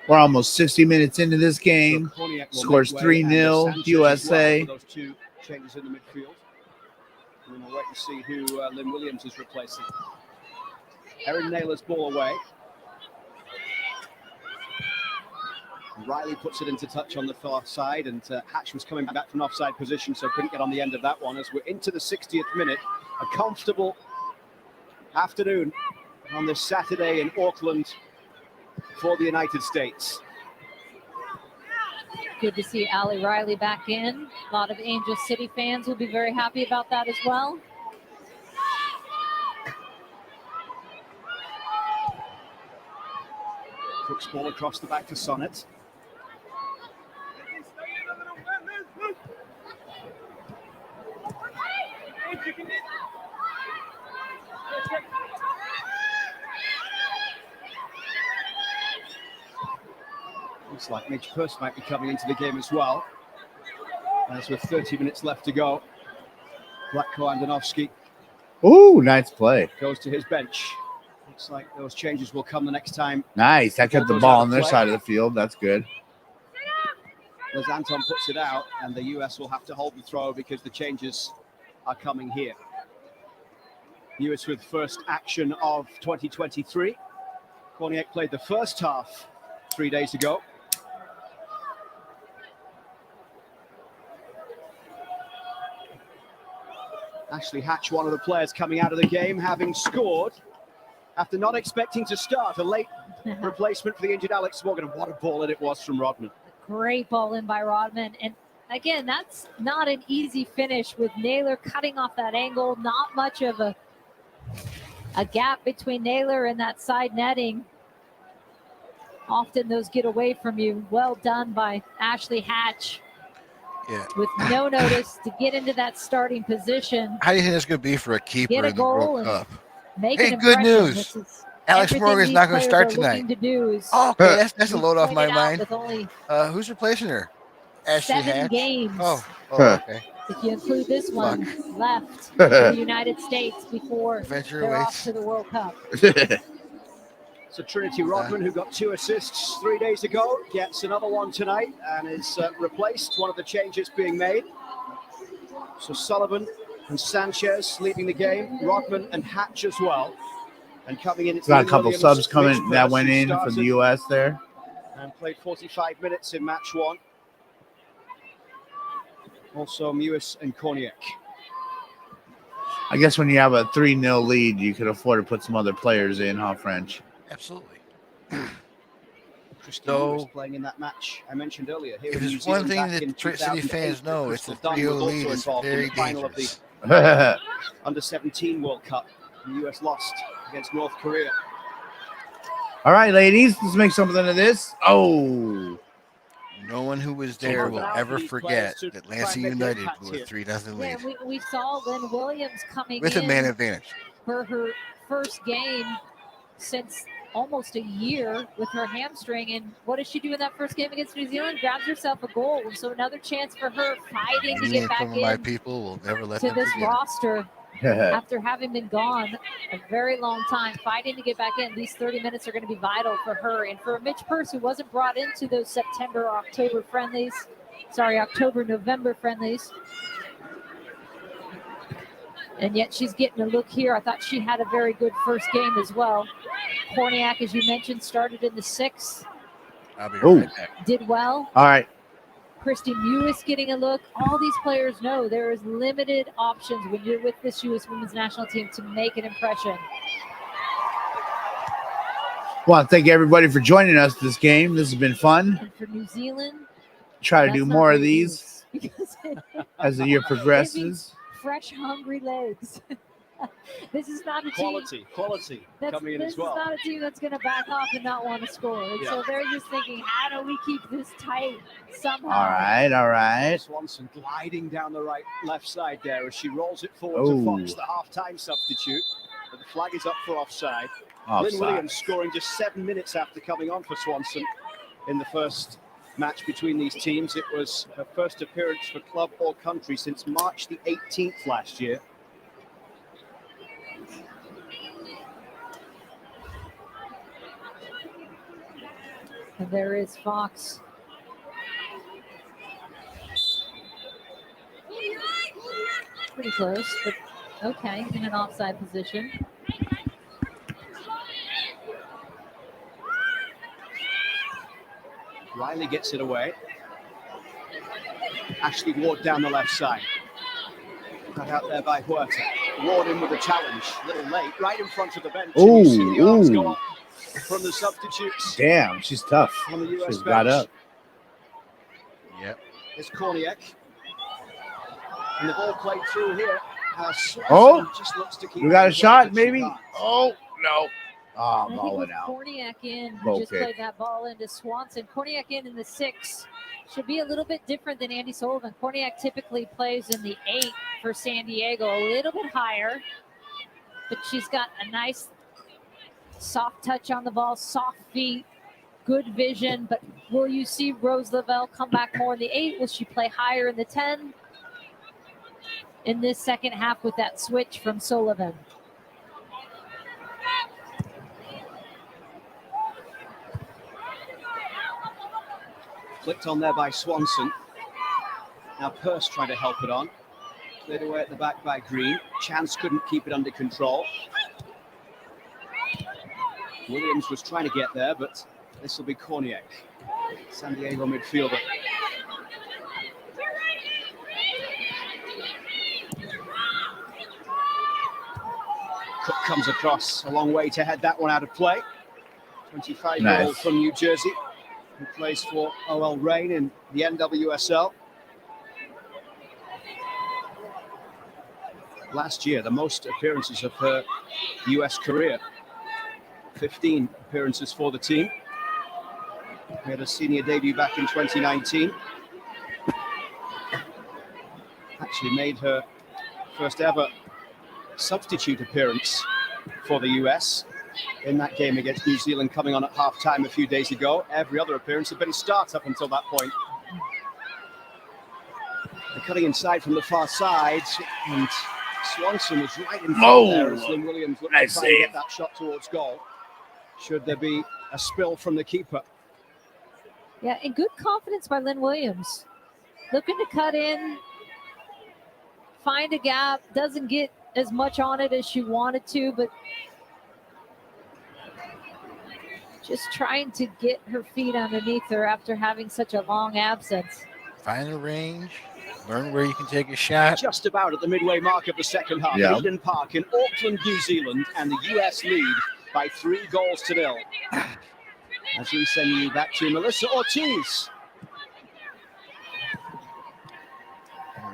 We're almost 60 minutes into this game. Scores 3-0 USA. Those 2 changes in the midfield. And we'll wait to see who Lynn Williams is replacing. Erin Naylor's ball away. Riley puts it into touch on the far side, and Hatch was coming back from offside position, so couldn't get on the end of that one. As we're into the 60th minute, a comfortable afternoon on this Saturday in Auckland for the United States. Good to see Allie Riley back in. A lot of Angel City fans will be very happy about that as well. Cook's ball across the back to Sonnet. Looks like Mitch Purse might be coming into the game as well. As with 30 minutes left to go, Vlatko Andonovski. Ooh, nice play. Goes to his bench. Looks like those changes will come the next time. Nice. That kept the ball on their side of the field. That's good. As Anton puts it out, and the US will have to hold the throw because the changes are coming here. US with first action of 2023. Korniak played the first half 3 days ago. Ashley Hatch, one of the players coming out of the game, having scored after not expecting to start. A late replacement for the injured Alex Morgan. What a ball it was from Rodman. Great ball in by Rodman. And again, that's not an easy finish with Naylor cutting off that angle. Not much of a gap between Naylor and that side netting. Often those get away from you. Well done by Ashley Hatch. Yeah. With no notice to get into that starting position. How do you think it's going to be for a keeper Get a in the World goal Cup? Make Hey, an good impression. news. Alex Morgan's not going to start tonight. Oh, okay, that's a load off my mind. With only Who's replacing her? Ashley 7 Hatch? games. Oh, okay. If you include this one left for the United States before they're off to the World Cup. So Trinity Rodman, who got 2 assists 3 days ago, gets another one tonight and is replaced. One of the changes being made. So Sullivan and Sanchez leaving the game. Rodman and Hatch as well. And coming in, it's got a couple subs coming that went in for the U.S. there. And played 45 minutes in match 1. Also Mewis and Korniak. I guess when you have a 3-0 lead, you could afford to put some other players in, huh, French? Absolutely. Christine Lewis playing in that match I mentioned earlier. Here If there's one thing that Detroit City fans know, it's the 3-0 lead is very dangerous. Under 17 World Cup. The US lost against North Korea. All right, ladies, let's make something of this. Oh. No one who was there will ever forget that Lansing United blew a 3-0 lead. Yeah, we saw Lynn Williams coming with in a man advantage for her first game since almost a year with her hamstring. And what does she do in that first game against New Zealand? Grabs herself a goal. So another chance for her fighting to get back some of my people will never let to them this forget. roster after having been gone a very long time, fighting to get back in. These 30 minutes are going to be vital for her and for Mitch Purse, who wasn't brought into those October, November friendlies. And yet she's getting a look here. I thought she had a very good first game as well. Korniak, as you mentioned, started in the 6th. I'll be right back. Did well. All right. Christy Mewis getting a look. All these players know there is limited options when you're with this U.S. women's national team to make an impression. Well, thank everybody for joining us this game. This has been fun. And for New Zealand, try to do more of these as the year progresses. Fresh, hungry legs. This is not a quality coming in as well. This is not a team that's going to back off and not want to score. And so they're just thinking, how do we keep this tight somehow? All right. Swanson gliding down the left side there as she rolls it forward to Fox, the half-time substitute. But the flag is up for offside. Lynn Williams scoring just 7 minutes after coming on for Swanson in the first match between these teams. It was her first appearance for club or country since March the 18th last year. And there is Fox. Pretty close, but okay, in an offside position. Riley gets it away. Ashley Ward down the left side. Cut out there by Huerta. Ward in with a challenge. A little late, right in front of the bench. You see the arms go up from the substitutes. Damn, she's tough. On the US she's got up. is Korniak. And the ball played through here. Just looks to keep we got a shot, maybe. Can't. Oh no! I think ball with it out. Korniak in, Low just kick. played that ball into Swanson. Korniak in the 6 should be a little bit different than Andy Sullivan. Korniak typically plays in the 8 for San Diego, a little bit higher, but she's got a nice soft touch on the ball, soft feet, good vision. But will you see Rose Lavelle come back more in the 8? Will she play higher in the 10 in this second half with that switch from Sullivan? Flicked on there by Swanson. Now Purse trying to help it on. Cleared away at the back by Green. Chance couldn't keep it under control. Williams was trying to get there, but this will be Korniak, San Diego midfielder. Cook comes across a long way to head that one out of play. 25-year-old from New Jersey, who plays for OL Reign in the NWSL. Last year, the most appearances of her US career. 15 appearances for the team. Made a senior debut back in 2019. Actually made her first ever substitute appearance for the US in that game against New Zealand, coming on at half-time a few days ago. Every other appearance had been a start up until that point. They're cutting inside from the far side, and Swanson was right in front there as Lynn Williams looked to try and get that shot towards goal. Should there be a spill from the keeper? Yeah, and good confidence by Lynn Williams. Looking to cut in, find a gap, doesn't get as much on it as she wanted to, but just trying to get her feet underneath her after having such a long absence. Find the range, learn where you can take a shot. Just about at the midway mark of the second half. Yeah. Eden Park in Auckland, New Zealand, and the US lead by 3-0. As we send you back to Melissa Ortiz.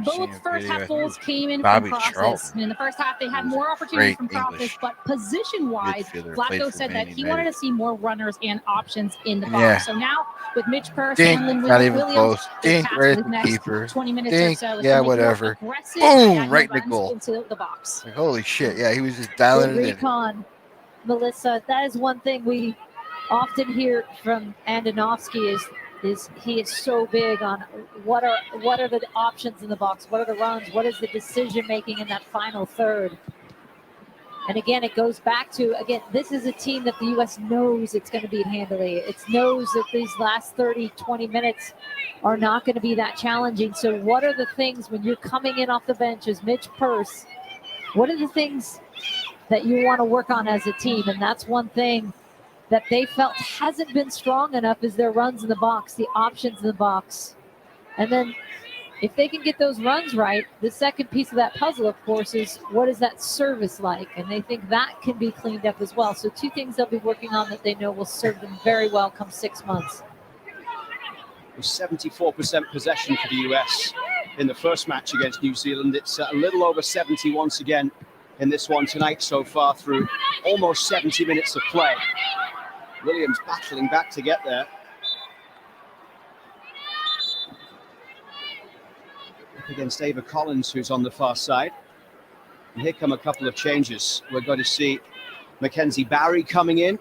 Both first half goals came in from crosses. In the first half, they had more opportunities from crosses, but position-wise, Flacco said that he wanted to see more runners and options in the box. Yeah. So now, with Mitch Purse Dink, and Lynn not even Williams, close. Dink, right at the next keeper. 20 minutes Dink, or so. yeah, whatever. Boom, right in the goal. Into the box. Like, holy shit, yeah, he was just dialing it in. Recon, Melissa, that is one thing we often hear from Andonovsky is he is so big on what are the options in the box, what are the runs, what is the decision making in that final third. And again, it goes back to, this is a team that the U.S. knows it's going to beat handily. It knows that these last 30, 20 minutes are not going to be that challenging. So what are the things when you're coming in off the bench as Mitch Purse, what are the things that you want to work on as a team? And that's one thing that they felt hasn't been strong enough is their runs in the box, the options in the box. And then if they can get those runs right, the second piece of that puzzle, of course, is what is that service like? And they think that can be cleaned up as well. So 2 things they'll be working on that they know will serve them very well come 6 months. 74% possession for the US in the first match against New Zealand. It's a little over 70 once again in this one tonight so far through almost 70 minutes of play. Williams battling back to get there. Against Ava Collins, who's on the far side. And here come a couple of changes. We're going to see Mackenzie Barry coming in,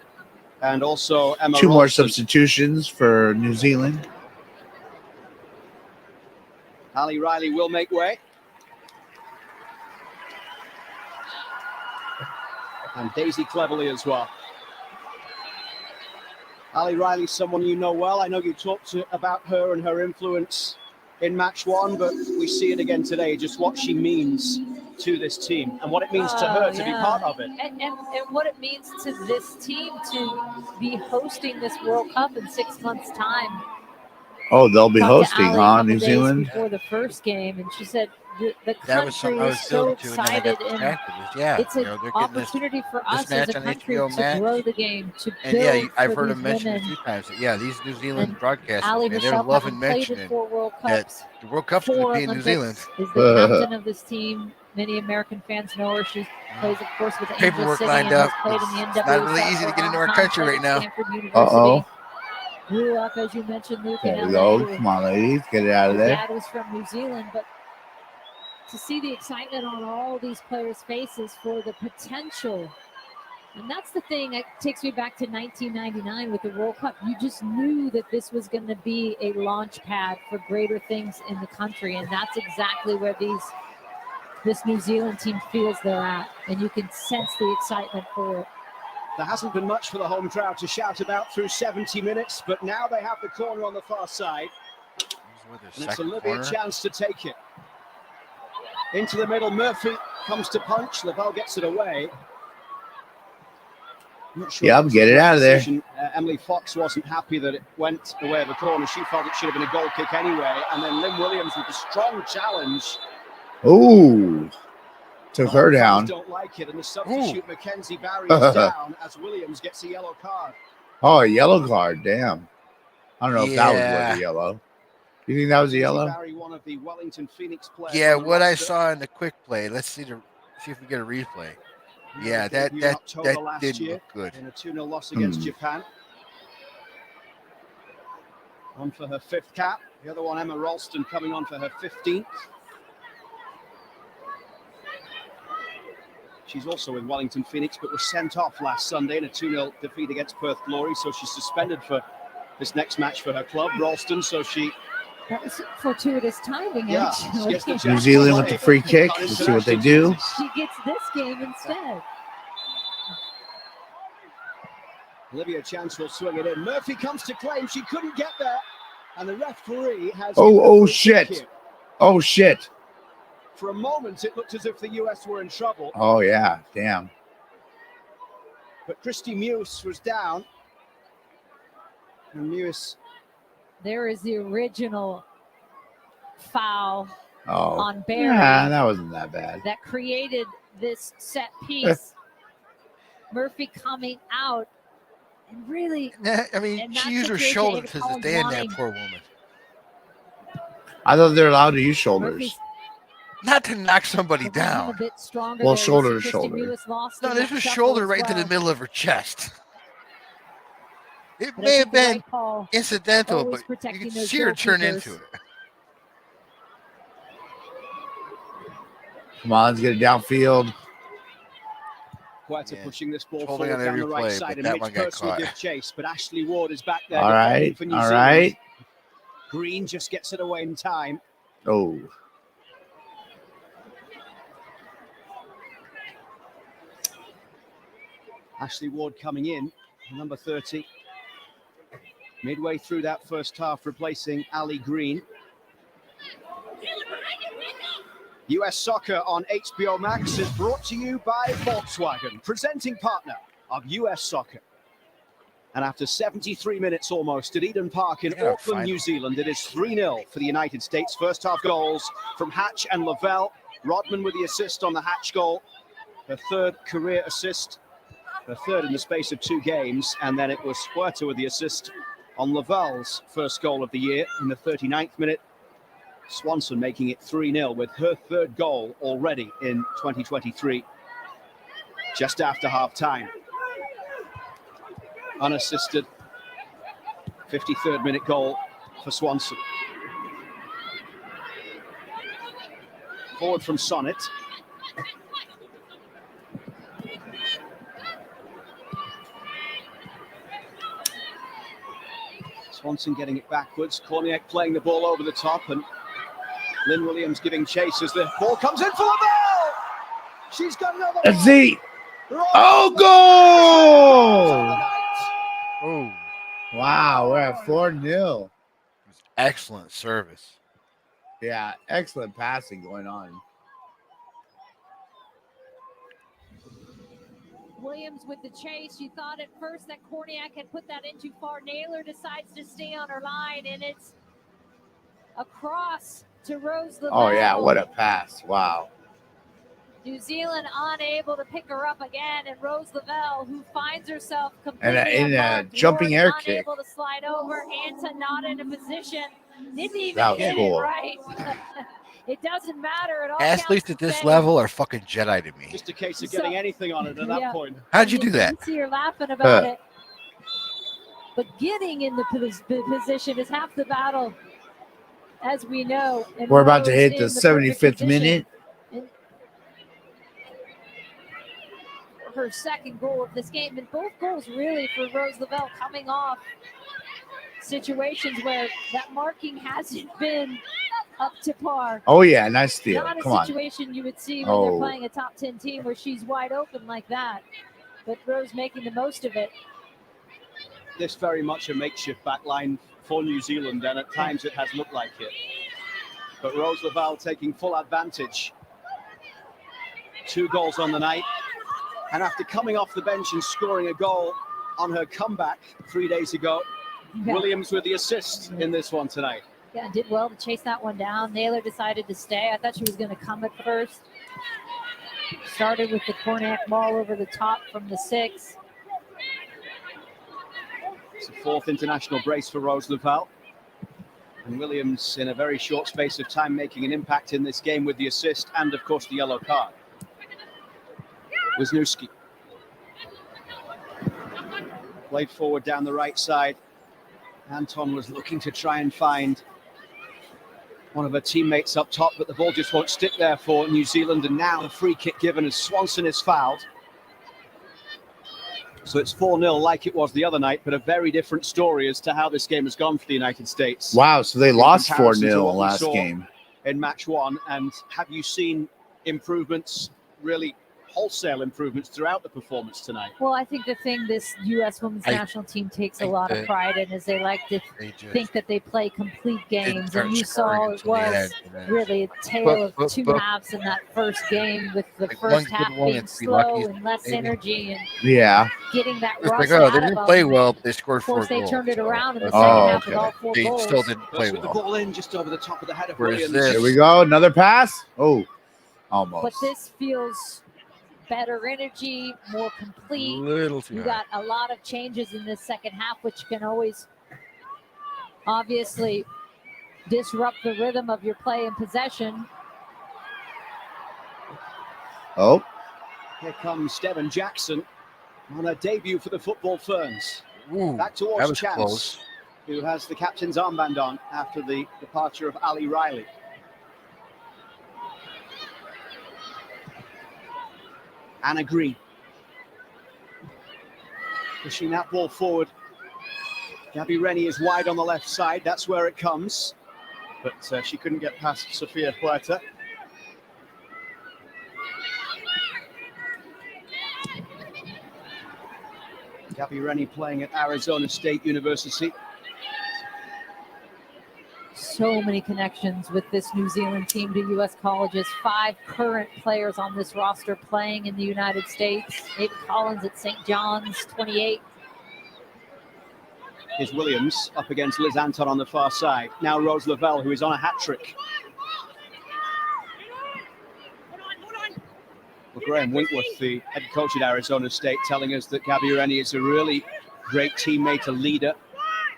and also Emma 2 more Ralston. substitutions for New Zealand. Ali Riley will make way. And Daisy Cleverly as well. Ali Riley, someone you know well. I know you talked about her and her influence in match 1, but we see it again today, just what she means to this team and what it means to her to be part of it. And what it means to this team to be hosting this World Cup in 6 months' time. Oh, they'll be hosting, New New Zealand? Before the first game, and she said the That was something country I is was so building to, and then I excited, got and distracted. Yeah, it's an they're getting opportunity for this us as match a on country HBO to Max. grow the game, to And yeah, build I've for heard these them mention women. a few times that, yeah, these New Zealand And broadcasters, Ali man, they're Michelle, loving having played in mentioning 4 World that Cups, the World Cup's going to 4 be in New Zealand. Olympics, is the captain of this team. Many American fans know her. She plays, of course, with Angel Paperwork City lined and has up. played in the It's not really NWSL easy for to a get into long our time, country played right at now. Stanford University. Grew up, as you mentioned, Luke, in There we LA. go. Come on, ladies. Get it out of Her there. dad was from New Zealand, but to see the excitement on all these players' faces for the potential. And that's the thing that takes me back to 1999 with the World Cup. You just knew that this was going to be a launch pad for greater things in the country. And that's exactly where this New Zealand team feels they're at. And you can sense the excitement for it. There hasn't been much for the home crowd to shout about through 70 minutes, but now they have the corner on the far side. And it's Olivia chance to take it. Into the middle, Murphy comes to punch. Lavelle gets it away. Yep, get it out of there. Emily Fox wasn't happy that it went away of the corner. She felt it should have been a goal kick anyway. And then Lynn Williams with a strong challenge. Ooh. Took her down. Don't like it, and the substitute Mackenzie Barry is down as Williams gets a yellow card. Oh, a yellow card. Damn. I don't know if that was worth a yellow. You think that was a yellow? Barry, one of the Wellington Phoenix players. Yeah, what I saw in the quick play. Let's see if we get a replay. Yeah, that didn't look good. In a 2-0 loss against Japan. On for her 5th cap. The other one, Emma Ralston, coming on for her 15th. She's also with Wellington Phoenix, but was sent off last Sunday in a 2-0 defeat against Perth Glory. So she's suspended for this next match for her club, Ralston. So that was fortuitous timing, actually. New Zealand with the free kick. Let's see what they do. She gets this game instead. Olivia Chance will swing it in. Murphy comes to claim. She couldn't get there. And the referee has... Oh, shit. Oh, shit. For a moment, it looked as if the US were in trouble. Oh, yeah. Damn. But Christy Muse was down. And Muse... There is the original foul on Barry. Yeah, that wasn't that bad. That created this set piece. Murphy coming out and really... I mean, she used her shoulder to stand that poor woman. I thought they're allowed to use shoulders. Not to knock somebody down. Well, shoulder to shoulder. No, this was shoulder right to the middle of her chest. It may have been incidental, but you could see her turn into it. Come on, let's get it downfield. Quite pushing this ball forward down the right side, and Mitch Purse will give chase, but Ashley Ward is back there. All right, for New Zealand. Green just gets it away in time. Oh. Ashley Ward coming in, number 30. Midway through that first half, replacing Ali Green. US Soccer on HBO Max is brought to you by Volkswagen, presenting partner of US Soccer. And after 73 minutes almost at Eden Park in Auckland, New Zealand, it is 3-0 for the United States. First half goals from Hatch and Lavelle. Rodman with the assist on the Hatch goal. Her 3rd career assist. Her 3rd in the space of 2 games. And then it was Huerta with the assist on Lavelle's first goal of the year in the 39th minute. Swanson making it 3-0 with her 3rd goal already in 2023, just after half-time. Unassisted, 53rd minute goal for Swanson. Forward from Sonnet. Swanson getting it backwards. Korniak playing the ball over the top, and Lynn Williams giving chase as the ball comes in for Lavelle. She's got another. Let's see. Oh, goal! Oh, wow, we're at 4-0. Excellent service. Yeah, excellent passing going on. Williams with the chase. You thought at first that Korniak had put that in too far. Naylor decides to stay on her line, and it's across to Rose Lavelle. Oh, yeah. What a pass. Wow. New Zealand unable to pick her up again, and Rose Lavelle, who finds herself completely In a unmarked, jumping air kick. unable to slide over, Anta not in a position, didn't even That was hit cool. it right. It doesn't matter at all. Athletes at this level are fucking Jedi to me. Just a case of getting anything on it at that point. How'd you do that? You see her laughing about it. But getting in the position is half the battle, as we know. And We're about to Rose hit the in perfect 75th position. minute. Her second goal of this game, and both goals really for Rose Lavelle coming off situations where that marking hasn't been up to par. Oh, yeah. Nice steal. Not Come a on. situation you would see when they're playing a top 10 team where she's wide open like that. But Rose making the most of it. This very much a makeshift backline for New Zealand, and at times it has looked like it. But Rose Lavelle taking full advantage. 2 goals on the night. And after coming off the bench and scoring a goal on her comeback 3 days ago, Williams with the assist in this one tonight. Yeah, did well to chase that one down. Naylor decided to stay. I thought she was going to come at first. Started with the Cornac ball over the top from the 6. It's a 4th international brace for Rose Lavelle. And Williams, in a very short space of time, making an impact in this game with the assist and, of course, the yellow card. Wisniewski. Played forward down the right side. Anton was looking to try and find one of her teammates up top, but the ball just won't stick there for New Zealand. And now the free kick given as Swanson is fouled. So it's 4-0 like it was the other night, but a very different story as to how this game has gone for the United States. Wow, so they lost 4-0 in last game. In match 1. And have you seen improvements, really wholesale improvements throughout the performance tonight? Well, I think the thing this U.S. women's national team takes a lot of pride in is they like to think that they play complete games. And you saw it was really a tale of 2 halves in that first game, with the first half being slow and less energy and getting that rush they out didn't of play them. well, but they scored 4 Of course, goals. they turned it around in the second half with all 4 They goals. still didn't play With the well. ball in just over the top of the head of Whereas Williams. Here we go. Another pass. Oh, almost. But this feels better energy, more complete. Little too You high. got a lot of changes in this second half, which can always obviously disrupt the rhythm of your play and possession. Oh. Here comes Devon Jackson on her debut for the Football Ferns. Ooh, Back that towards was Chance, close. who has the captain's armband on after the departure of Ali Riley. Anna Green pushing that ball forward. Gabby Rennie is wide on the left side. That's where it comes. But she couldn't get past Sofia Puerta. Gabby Rennie playing at Arizona State University. So many connections with this New Zealand team to U.S. colleges. 5 current players on this roster playing in the United States. Ava Collins at St. John's, 28. Here's Williams up against Liz Anton on the far side. Now Rose Lavelle, who is on a hat-trick. Well, Graham Winkworth, the head coach at Arizona State, telling us that Gabby Rennie is a really great teammate, a leader.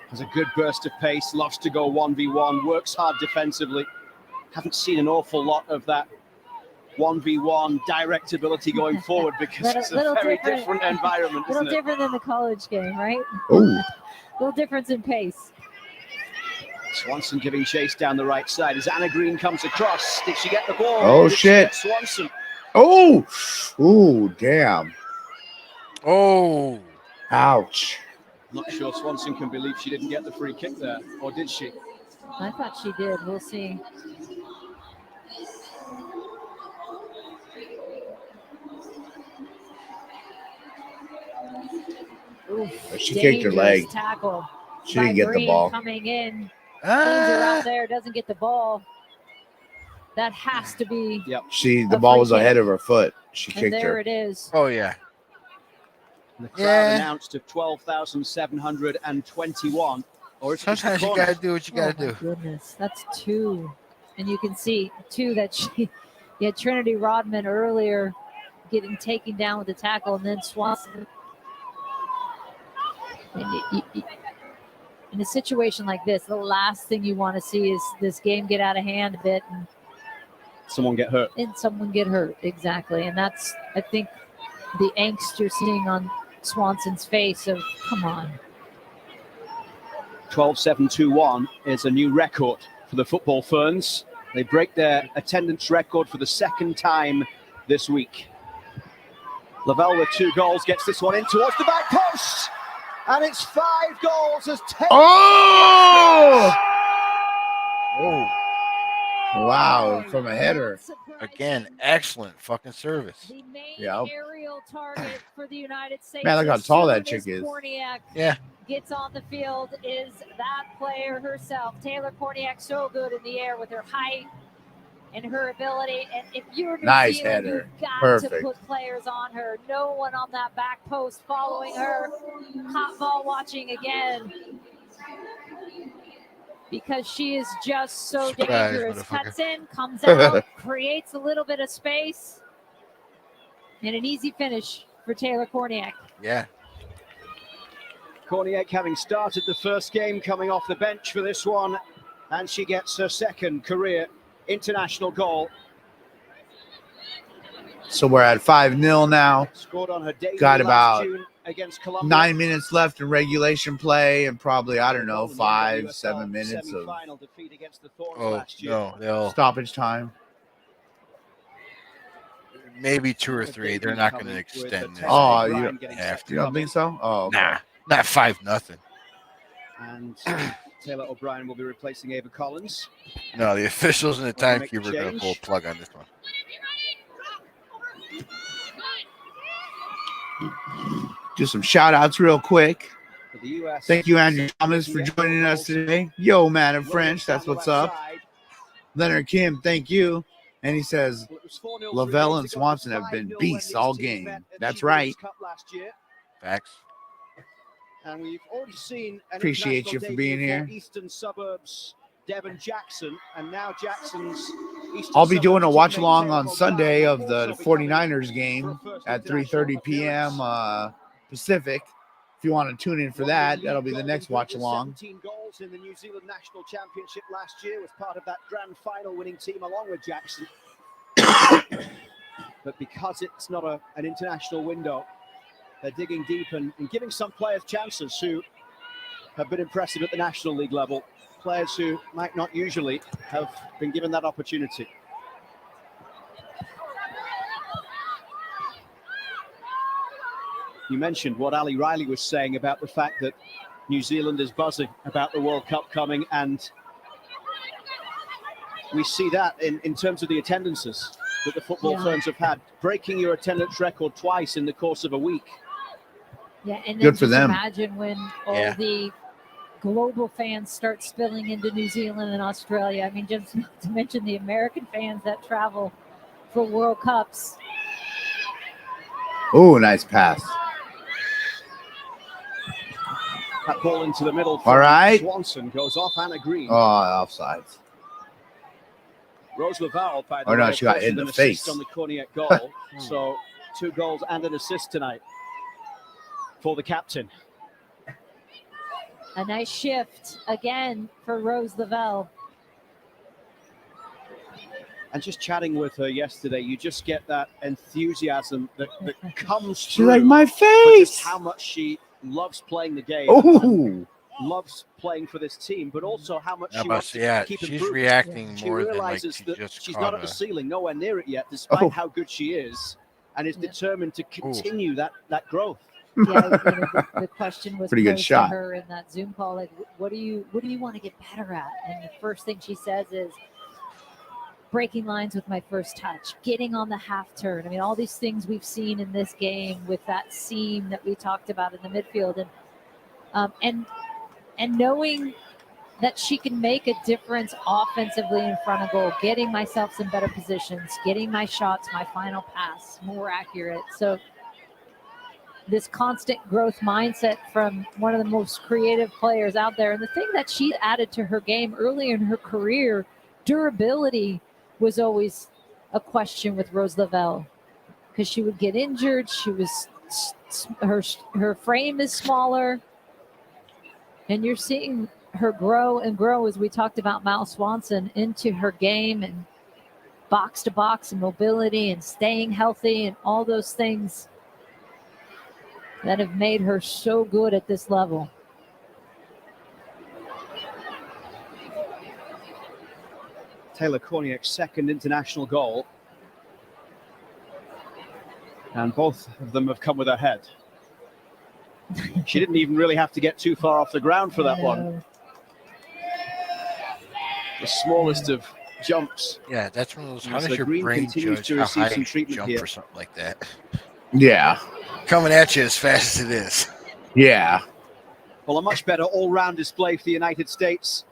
Has a good burst of pace, loves to go 1v1, works hard defensively. Haven't seen an awful lot of that 1v1 direct ability going forward because it's a very different environment, A little isn't it? different than the college game, right? Ooh. Little difference in pace. Swanson giving chase down the right side as Anna Green comes across. Did she get the ball? Oh, Did she shit. get Swanson. Oh. Ooh, damn. Oh. Ouch. Not sure Swanson can believe she didn't get the free kick there, or did she? I thought she did. We'll see. Oof, She kicked her leg. Tackle. She didn't get the Green ball. coming in. Cleans her out there. Doesn't get the ball. That has to be. Yep. The ball was ahead of her foot. She And kicked there her. it is. Oh, yeah. The crowd announced of 12,721. Or Sometimes you got to do what you got to Oh, my do. goodness. That's 2. And you can see, too, that she had Trinity Rodman earlier getting taken down with the tackle, and then Swanson. And in a situation like this, the last thing you want to see is this game get out of hand a bit and someone get hurt. Exactly. And that's, I think, the angst you're seeing on Swanson's face of, come on. 12-7-2-1 is a new record for the Football Ferns. They break their attendance record for the second time this week. Lavelle with 2 goals gets this one in towards the back post. And it's 5 goals as Taylor. Oh! Wow, from a header. Again, excellent fucking service. The main Yep. aerial target for the United States. Man, look how tall that chick is. Korniak Yeah. gets on the field is that player herself. Taylor Korniak, so good in the air with her height and her ability. And if you're New Nice Zealand, header. you've got Perfect. to put players on her. No one on that back post following her. Hot ball watching again. Because she is just so Surprise, dangerous. motherfucker. Cuts in, comes out, creates a little bit of space. And an easy finish for Taylor Korniak. Yeah. Korniak having started the first game, coming off the bench for this one. And she gets her second career international goal. So we're at 5-0 now. Scored on her debut Got last about June against Colombia. 9 minutes left in regulation play and probably, I don't know, 5-7 minutes of Semi-final defeat against the Thorns Oh, last year. no. They'll stoppage time. maybe 2 or 3. They're not going to extend this. Oh, They you don't don't- have to. You don't think so? Oh, okay. Nah, not 5-0. And Taylor O'Brien will be replacing Ava Collins. No, the officials and the Wanna make a timekeeper are going to change? pull a plug on this one. Do some shout outs real quick. For the US. Thank you, Andrew Thomas, for joining us today. Yo, man in French, that's what's up. Leonard Kim, thank you. And he says, Lavelle and Swanson have been beasts all game. That's right. Facts. And we've already seen an Appreciate you for being international here. debut for Eastern Suburbs, Devon Jackson, and now Jackson's Eastern I'll be doing a Suburbs watch teammate along Taylor on O'Brien Sunday of also the becoming 49ers game her first at international 3:30 p.m. appearance. Pacific. If you want to tune in for that, that'll be the next watch along. 17 goals in the New Zealand National Championship last year, was part of that grand final winning team along with Jackson. But because it's not an international window, they're digging deep and giving some players chances who have been impressive at the National League level. Players who might not usually have been given that opportunity. You mentioned what Ali Riley was saying about the fact that New Zealand is buzzing about the World Cup coming, and we see that in terms of the attendances that the Football Ferns have had, breaking your attendance record twice in the course of a week. Yeah, and then Good for just them. imagine when all the global fans start spilling into New Zealand and Australia. I mean, just not to mention the American fans that travel for World Cups. Oh, nice pass. That ball into the middle. All right. Swanson goes off Anna Green. Oh, offsides. Rose Lavelle, by the Oh, way, no, she got hit in posted the an assist face. on the Korniak goal. So 2 goals and an assist tonight for the captain. A nice shift again for Rose Lavelle. And just chatting with her yesterday, you just get that enthusiasm that comes She's through. like, my for face. just how much she loves playing the game. Oh, Loves playing for this team, but also how much Yeah, she but wants yeah, to keep she's improving. reacting She more than like realizes she that just she's caught not at the a. ceiling, nowhere near it yet, despite Oh. how good she is, and is determined to continue that growth. Yeah, the question was Pretty good posed shot. to her in that Zoom call, like, what do you want to get better at? And the first thing she says is breaking lines with my first touch, getting on the half turn. I mean, all these things we've seen in this game with that seam that we talked about in the midfield, and knowing that she can make a difference offensively in front of goal, getting myself some better positions, getting my shots, my final pass more accurate. So this constant growth mindset from one of the most creative players out there. And the thing that she added to her game early in her career, durability was always a question with Rose Lavelle because she would get injured. She was her frame is smaller, and you're seeing her grow and grow, as we talked about Mal Swanson, into her game and box to box and mobility and staying healthy and all those things that have made her so good at this level. Taylor Korniak's second international goal. And both of them have come with her head. She didn't even really have to get too far off the ground for that one. The smallest of jumps. Yeah, that's one of those. How As does the your green brain continues judge to how receive high some you treatment jump here. or something like that? Yeah. Coming at you as fast as it is. Yeah. Well, a much better all-round display for the United States.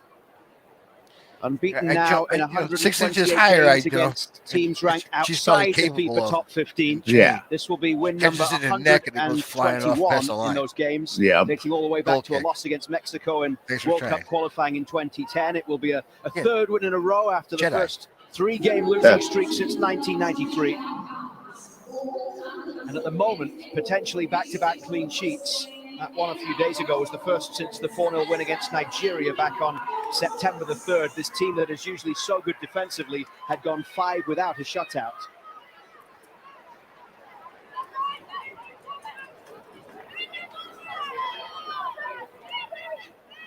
Unbeaten now in 6 inches 128 higher, games I go. against teams ranked She's probably outside the capable FIFA of. top 15. Yeah. This will be win number Catches it in the neck and it goes flying off past the 121 line. in those games, Yeah. dating all the way back Goal to a kick. loss against Mexico in Thanks for World trying. Cup qualifying in 2010. It will be a Yeah. third win in a row after the Jedi. first 3-game losing streak since 1993. And at the moment, potentially back-to-back clean sheets. That one a few days ago was the first since the 4-0 win against Nigeria back on September the 3rd. This team that is usually so good defensively had gone 5 without a shutout.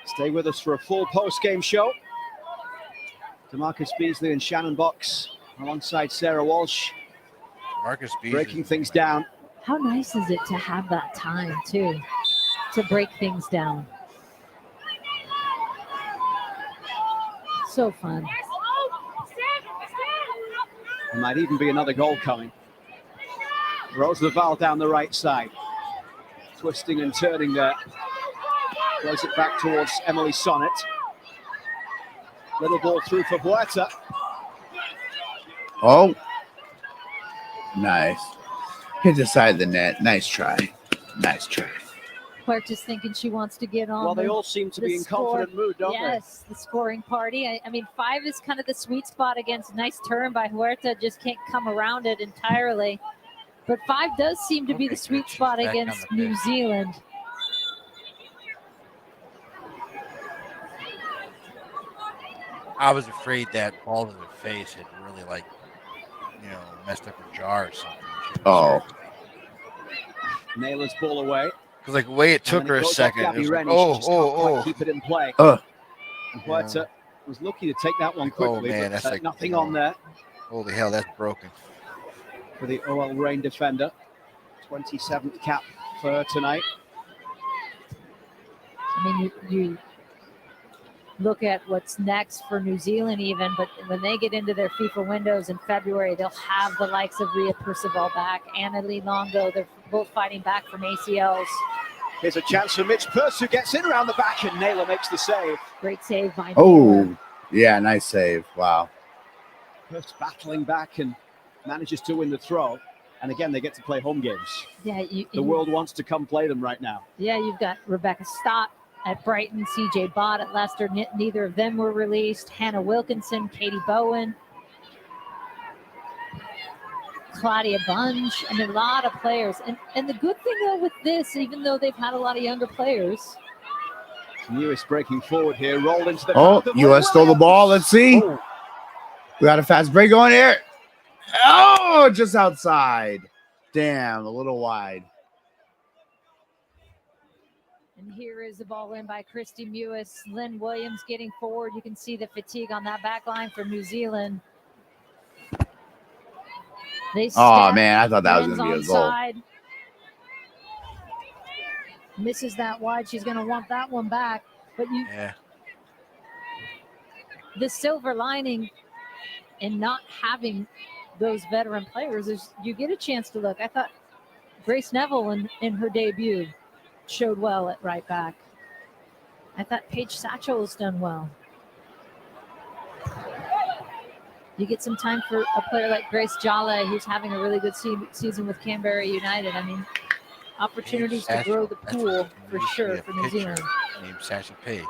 Stay with us for a full post-game show. DeMarcus Beasley and Shannon Box alongside Sarah Walsh. Marcus Beasley breaking things down. How nice is it to have that time, too, to break things down? So fun. There might even be another goal coming. Rose Lavelle down the right side. Twisting and turning there. Throws it back towards Emily Sonnet. Little ball through for Huerta. Oh. Nice. Hit the side of the net. Nice try. Nice try. Huerta's thinking she wants to get on. Well, they all seem to be in confident mood, don't they? Yes, the scoring party. I mean, 5 is kind of the sweet spot against nice turn by Huerta. Just can't come around it entirely. But 5 does seem to be the sweet spot against New Zealand. I was afraid that ball to the face had really, like, messed up her jaw or something. Oh. Naylor's ball away. Because, like, the way it took her a second, it was like, keep it in play. Oh. And Huerta was lucky to take that one quickly. Oh, man, but that's like, nothing on there Holy hell, that's broken. for the OL Reign defender. 27th cap for her tonight. I mean, you look at what's next for New Zealand even, but when they get into their FIFA windows in February, they'll have the likes of Rhea Percival back, Anna Lee Longo. They're both fighting back from ACLs. Here's a chance for Mitch Purse, who gets in around the back, and Naylor makes the save. Great save by Oh, Naylor. yeah, nice save. Wow. Purse battling back and manages to win the throw. And again, they get to play home games. Yeah, The world wants to come play them right now. Yeah, you've got Rebecca Stott at Brighton, CJ Bott at Leicester. Neither of them were released. Hannah Wilkinson, Katie Bowen, Claudia Bunge. I mean, a lot of players. And the good thing, though, with this, even though they've had a lot of younger players. Lewis breaking forward here, rolled into the... Oh, U.S. stole the ball. Let's see. Oh. We got a fast break going here. Oh, just outside. Damn, a little wide. And here is the ball in by Christy Mewis. Lynn Williams getting forward. You can see the fatigue on that back line for New Zealand. Oh, man, I thought that was going to be a goal. Side. Misses that wide. She's going to want that one back. But the silver lining in not having those veteran players is you get a chance to look. I thought Grace Neville in her debut showed well at right back. I thought Paige Satchel has done well. You get some time for a player like Grace Jale, who's having a really good season with Canberra United. I mean, opportunities to grow the pool for sure for New Zealand. Named Sasha Page.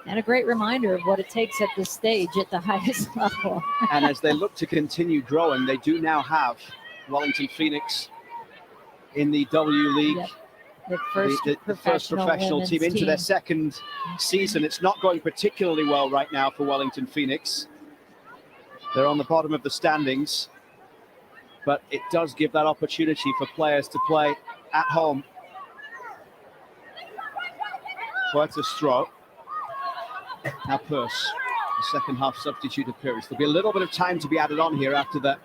And a great reminder of what it takes at this stage at the highest level. And as they look to continue growing, they do now have Wellington Phoenix in the W League. Yep. The first professional team into their second season. It's not going particularly well right now for Wellington Phoenix. They're on the bottom of the standings, but it does give that opportunity for players to play at home. Huerta's throw. Now Purse, the second half substitute appearance. There'll be a little bit of time to be added on here after the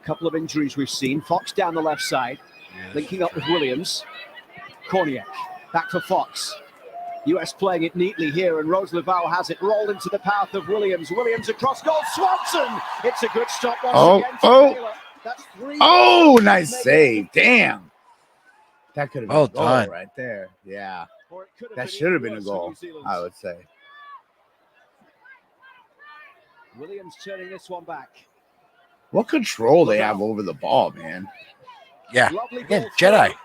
couple of injuries we've seen. Fox down the left side, linking up with Williams. Korniak, back for Fox. US playing it neatly here, and Rose Laval has it rolled into the path of Williams. Williams across goal, Swanson! It's a good stop once again for Taylor. That's 3. Oh, nice save. Damn. That could have been Well a goal done. right there. Yeah. That should have been a goal, I would say. Williams turning this one back. What control they have over the ball, man. Yeah. Lovely Again, ball Jedi. forward.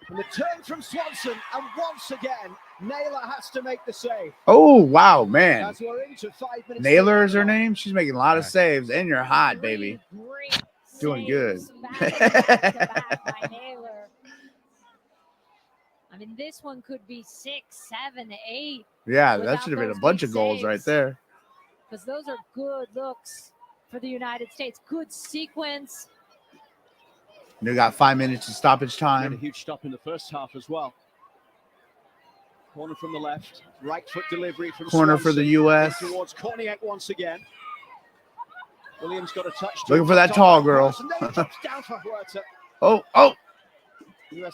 And the turn from Swanson, and once again, Naylor has to make the save. Oh, wow, man. As we're into 5 minutes. Naylor is her name. She's making a lot of saves, and you're hot, baby. Great Doing good. back by Naylor. I mean, this one could be 6, 7, 8. Yeah, that should have been a bunch of goals right there. Because those are good looks for the United States. Good sequence. They got 5 minutes of stoppage Made a time. huge stop in the first half as well. Corner from the left, right foot delivery from Corner for the US. towards Korniak once again. Williams got a touch. Looking for that tall girl. And then he drops down for Huerta. Oh, US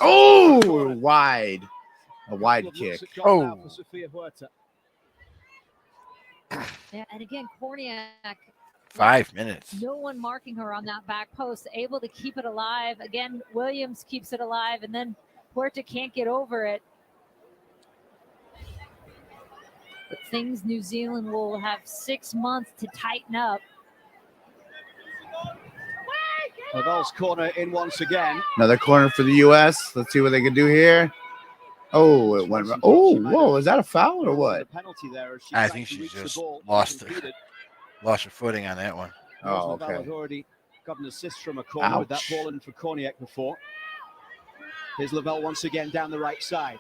wide. A wide kick. Oh. For Sofia Huerta. Yeah, and again, Korniak. 5 minutes. No one marking her on that back post, able to keep it alive. Again, Williams keeps it alive, and then Huerta can't get over it. But things New Zealand will have 6 months to tighten up. Laval's corner in once again. Another corner for the U.S. Let's see what they can do here. Oh, it went. Oh, whoa! Is that a foul or what? Penalty there. I think she just lost her footing on that one. Oh, Laval had okay. already got an assist from a corner with that ball in for Korniak before. Here's Laval once again down the right side.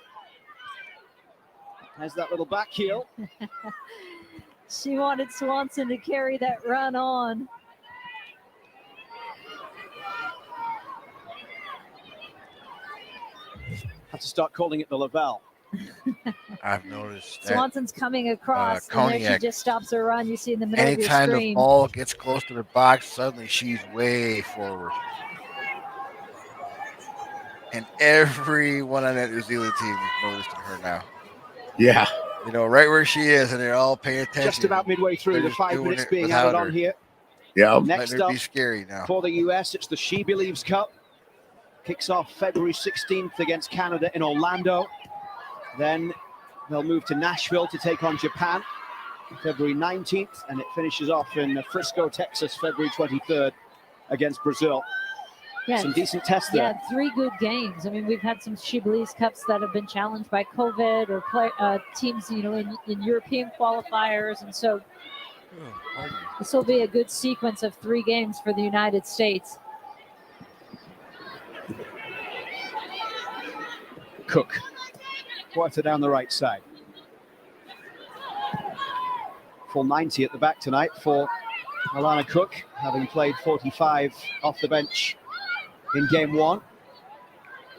Has that little back heel. She wanted Swanson to carry that run on. Have to start calling it the Laval. I've noticed that. Swanson's coming across, and then she just stops her run. You see in the middle of your Anytime the screen. ball gets close to the box, suddenly she's way forward. And everyone on that New Zealand team is noticing her now. Yeah. You know, right where she is, and they're all paying attention. Just about midway through the 5 minutes being added on here. Yeah. Next up be scary now. for the US, it's the She Believes Cup. Kicks off February 16th against Canada in Orlando. Then they'll move to Nashville to take on Japan February 19th, and it finishes off in Frisco, Texas, February 23rd against Brazil. Yeah, some decent tests there. Yeah, 3 good games. I mean, we've had some She Believes Cups that have been challenged by COVID or teams, you know, in European qualifiers, and so this will be a good sequence of 3 games for the United States. Cook, Huerta down the right side. Full 90 at the back tonight for Alana Cook, having played 45 off the bench in game 1.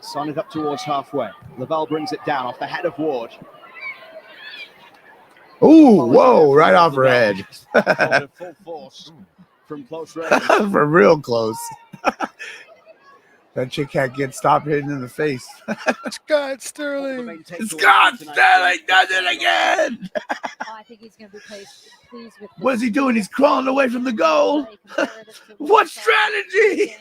Son it up towards halfway. Laval brings it down off the head of Ward. Ooh, whoa, right off her head. Full force from close range. From real close. That chick can't get stopped hitting in the face. Scott Sterling. Scott Sterling does it again. Oh, I think he's going to be pleased with. What is he doing? He's crawling away from the goal. What strategy?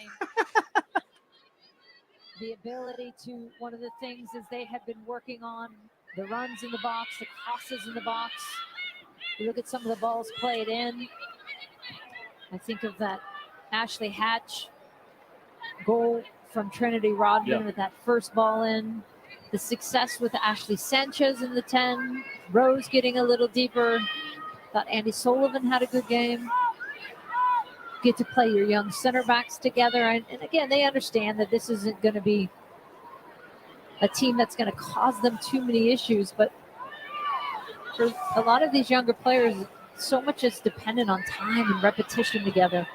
The ability to, one of the things is they have been working on the runs in the box, the crosses in the box. You look at some of the balls played in. I think of that Ashley Hatch goal from Trinity Rodman with that first ball in. The success with Ashley Sanchez in the 10, Rose getting a little deeper. Thought Andy Sullivan had a good game. Get to play your young center backs together. And again, they understand that this isn't going to be a team that's going to cause them too many issues. But for a lot of these younger players, so much is dependent on time and repetition together.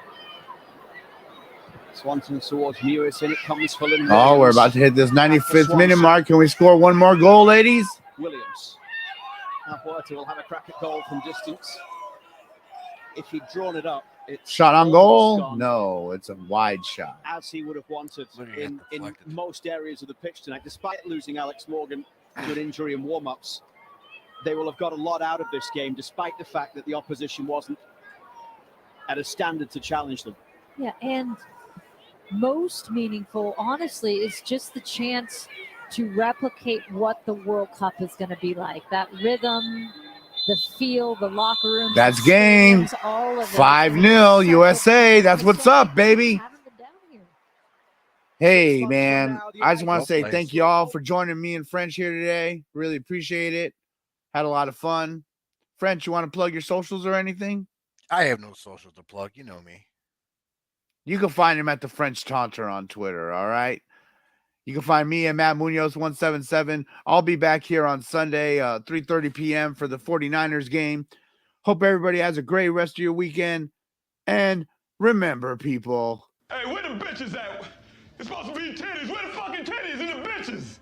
Swanson towards Mewis, and it comes for Lynn. Oh, we're about to hit this 95th minute mark. Can we score one more goal, ladies? Williams. Now Huerta will have a crack at goal from distance. If he'd drawn it up, it's shot on goal. No, it's a wide shot. As he would have wanted in most areas of the pitch tonight, despite losing Alex Morgan to an injury in warm-ups. They will have got a lot out of this game, despite the fact that the opposition wasn't at a standard to challenge them. Yeah, and most meaningful, honestly, is just the chance to replicate what the World Cup is going to be like. That rhythm, the feel, the locker room. That's game. 5-0 USA. That's what's up, baby. Hey, man, I just want to say thank you all for joining me and French here today. Really appreciate it. Had a lot of fun. French, you want to plug your socials or anything? I have no socials to plug. You know me. You can find him at the French Taunter on Twitter, all right? You can find me at Matt Munoz 177. I'll be back here on Sunday, 3:30 p.m. for the 49ers game. Hope everybody has a great rest of your weekend. And remember, people. Hey, where the bitches at? It's supposed to be titties. Where the fucking titties and the bitches?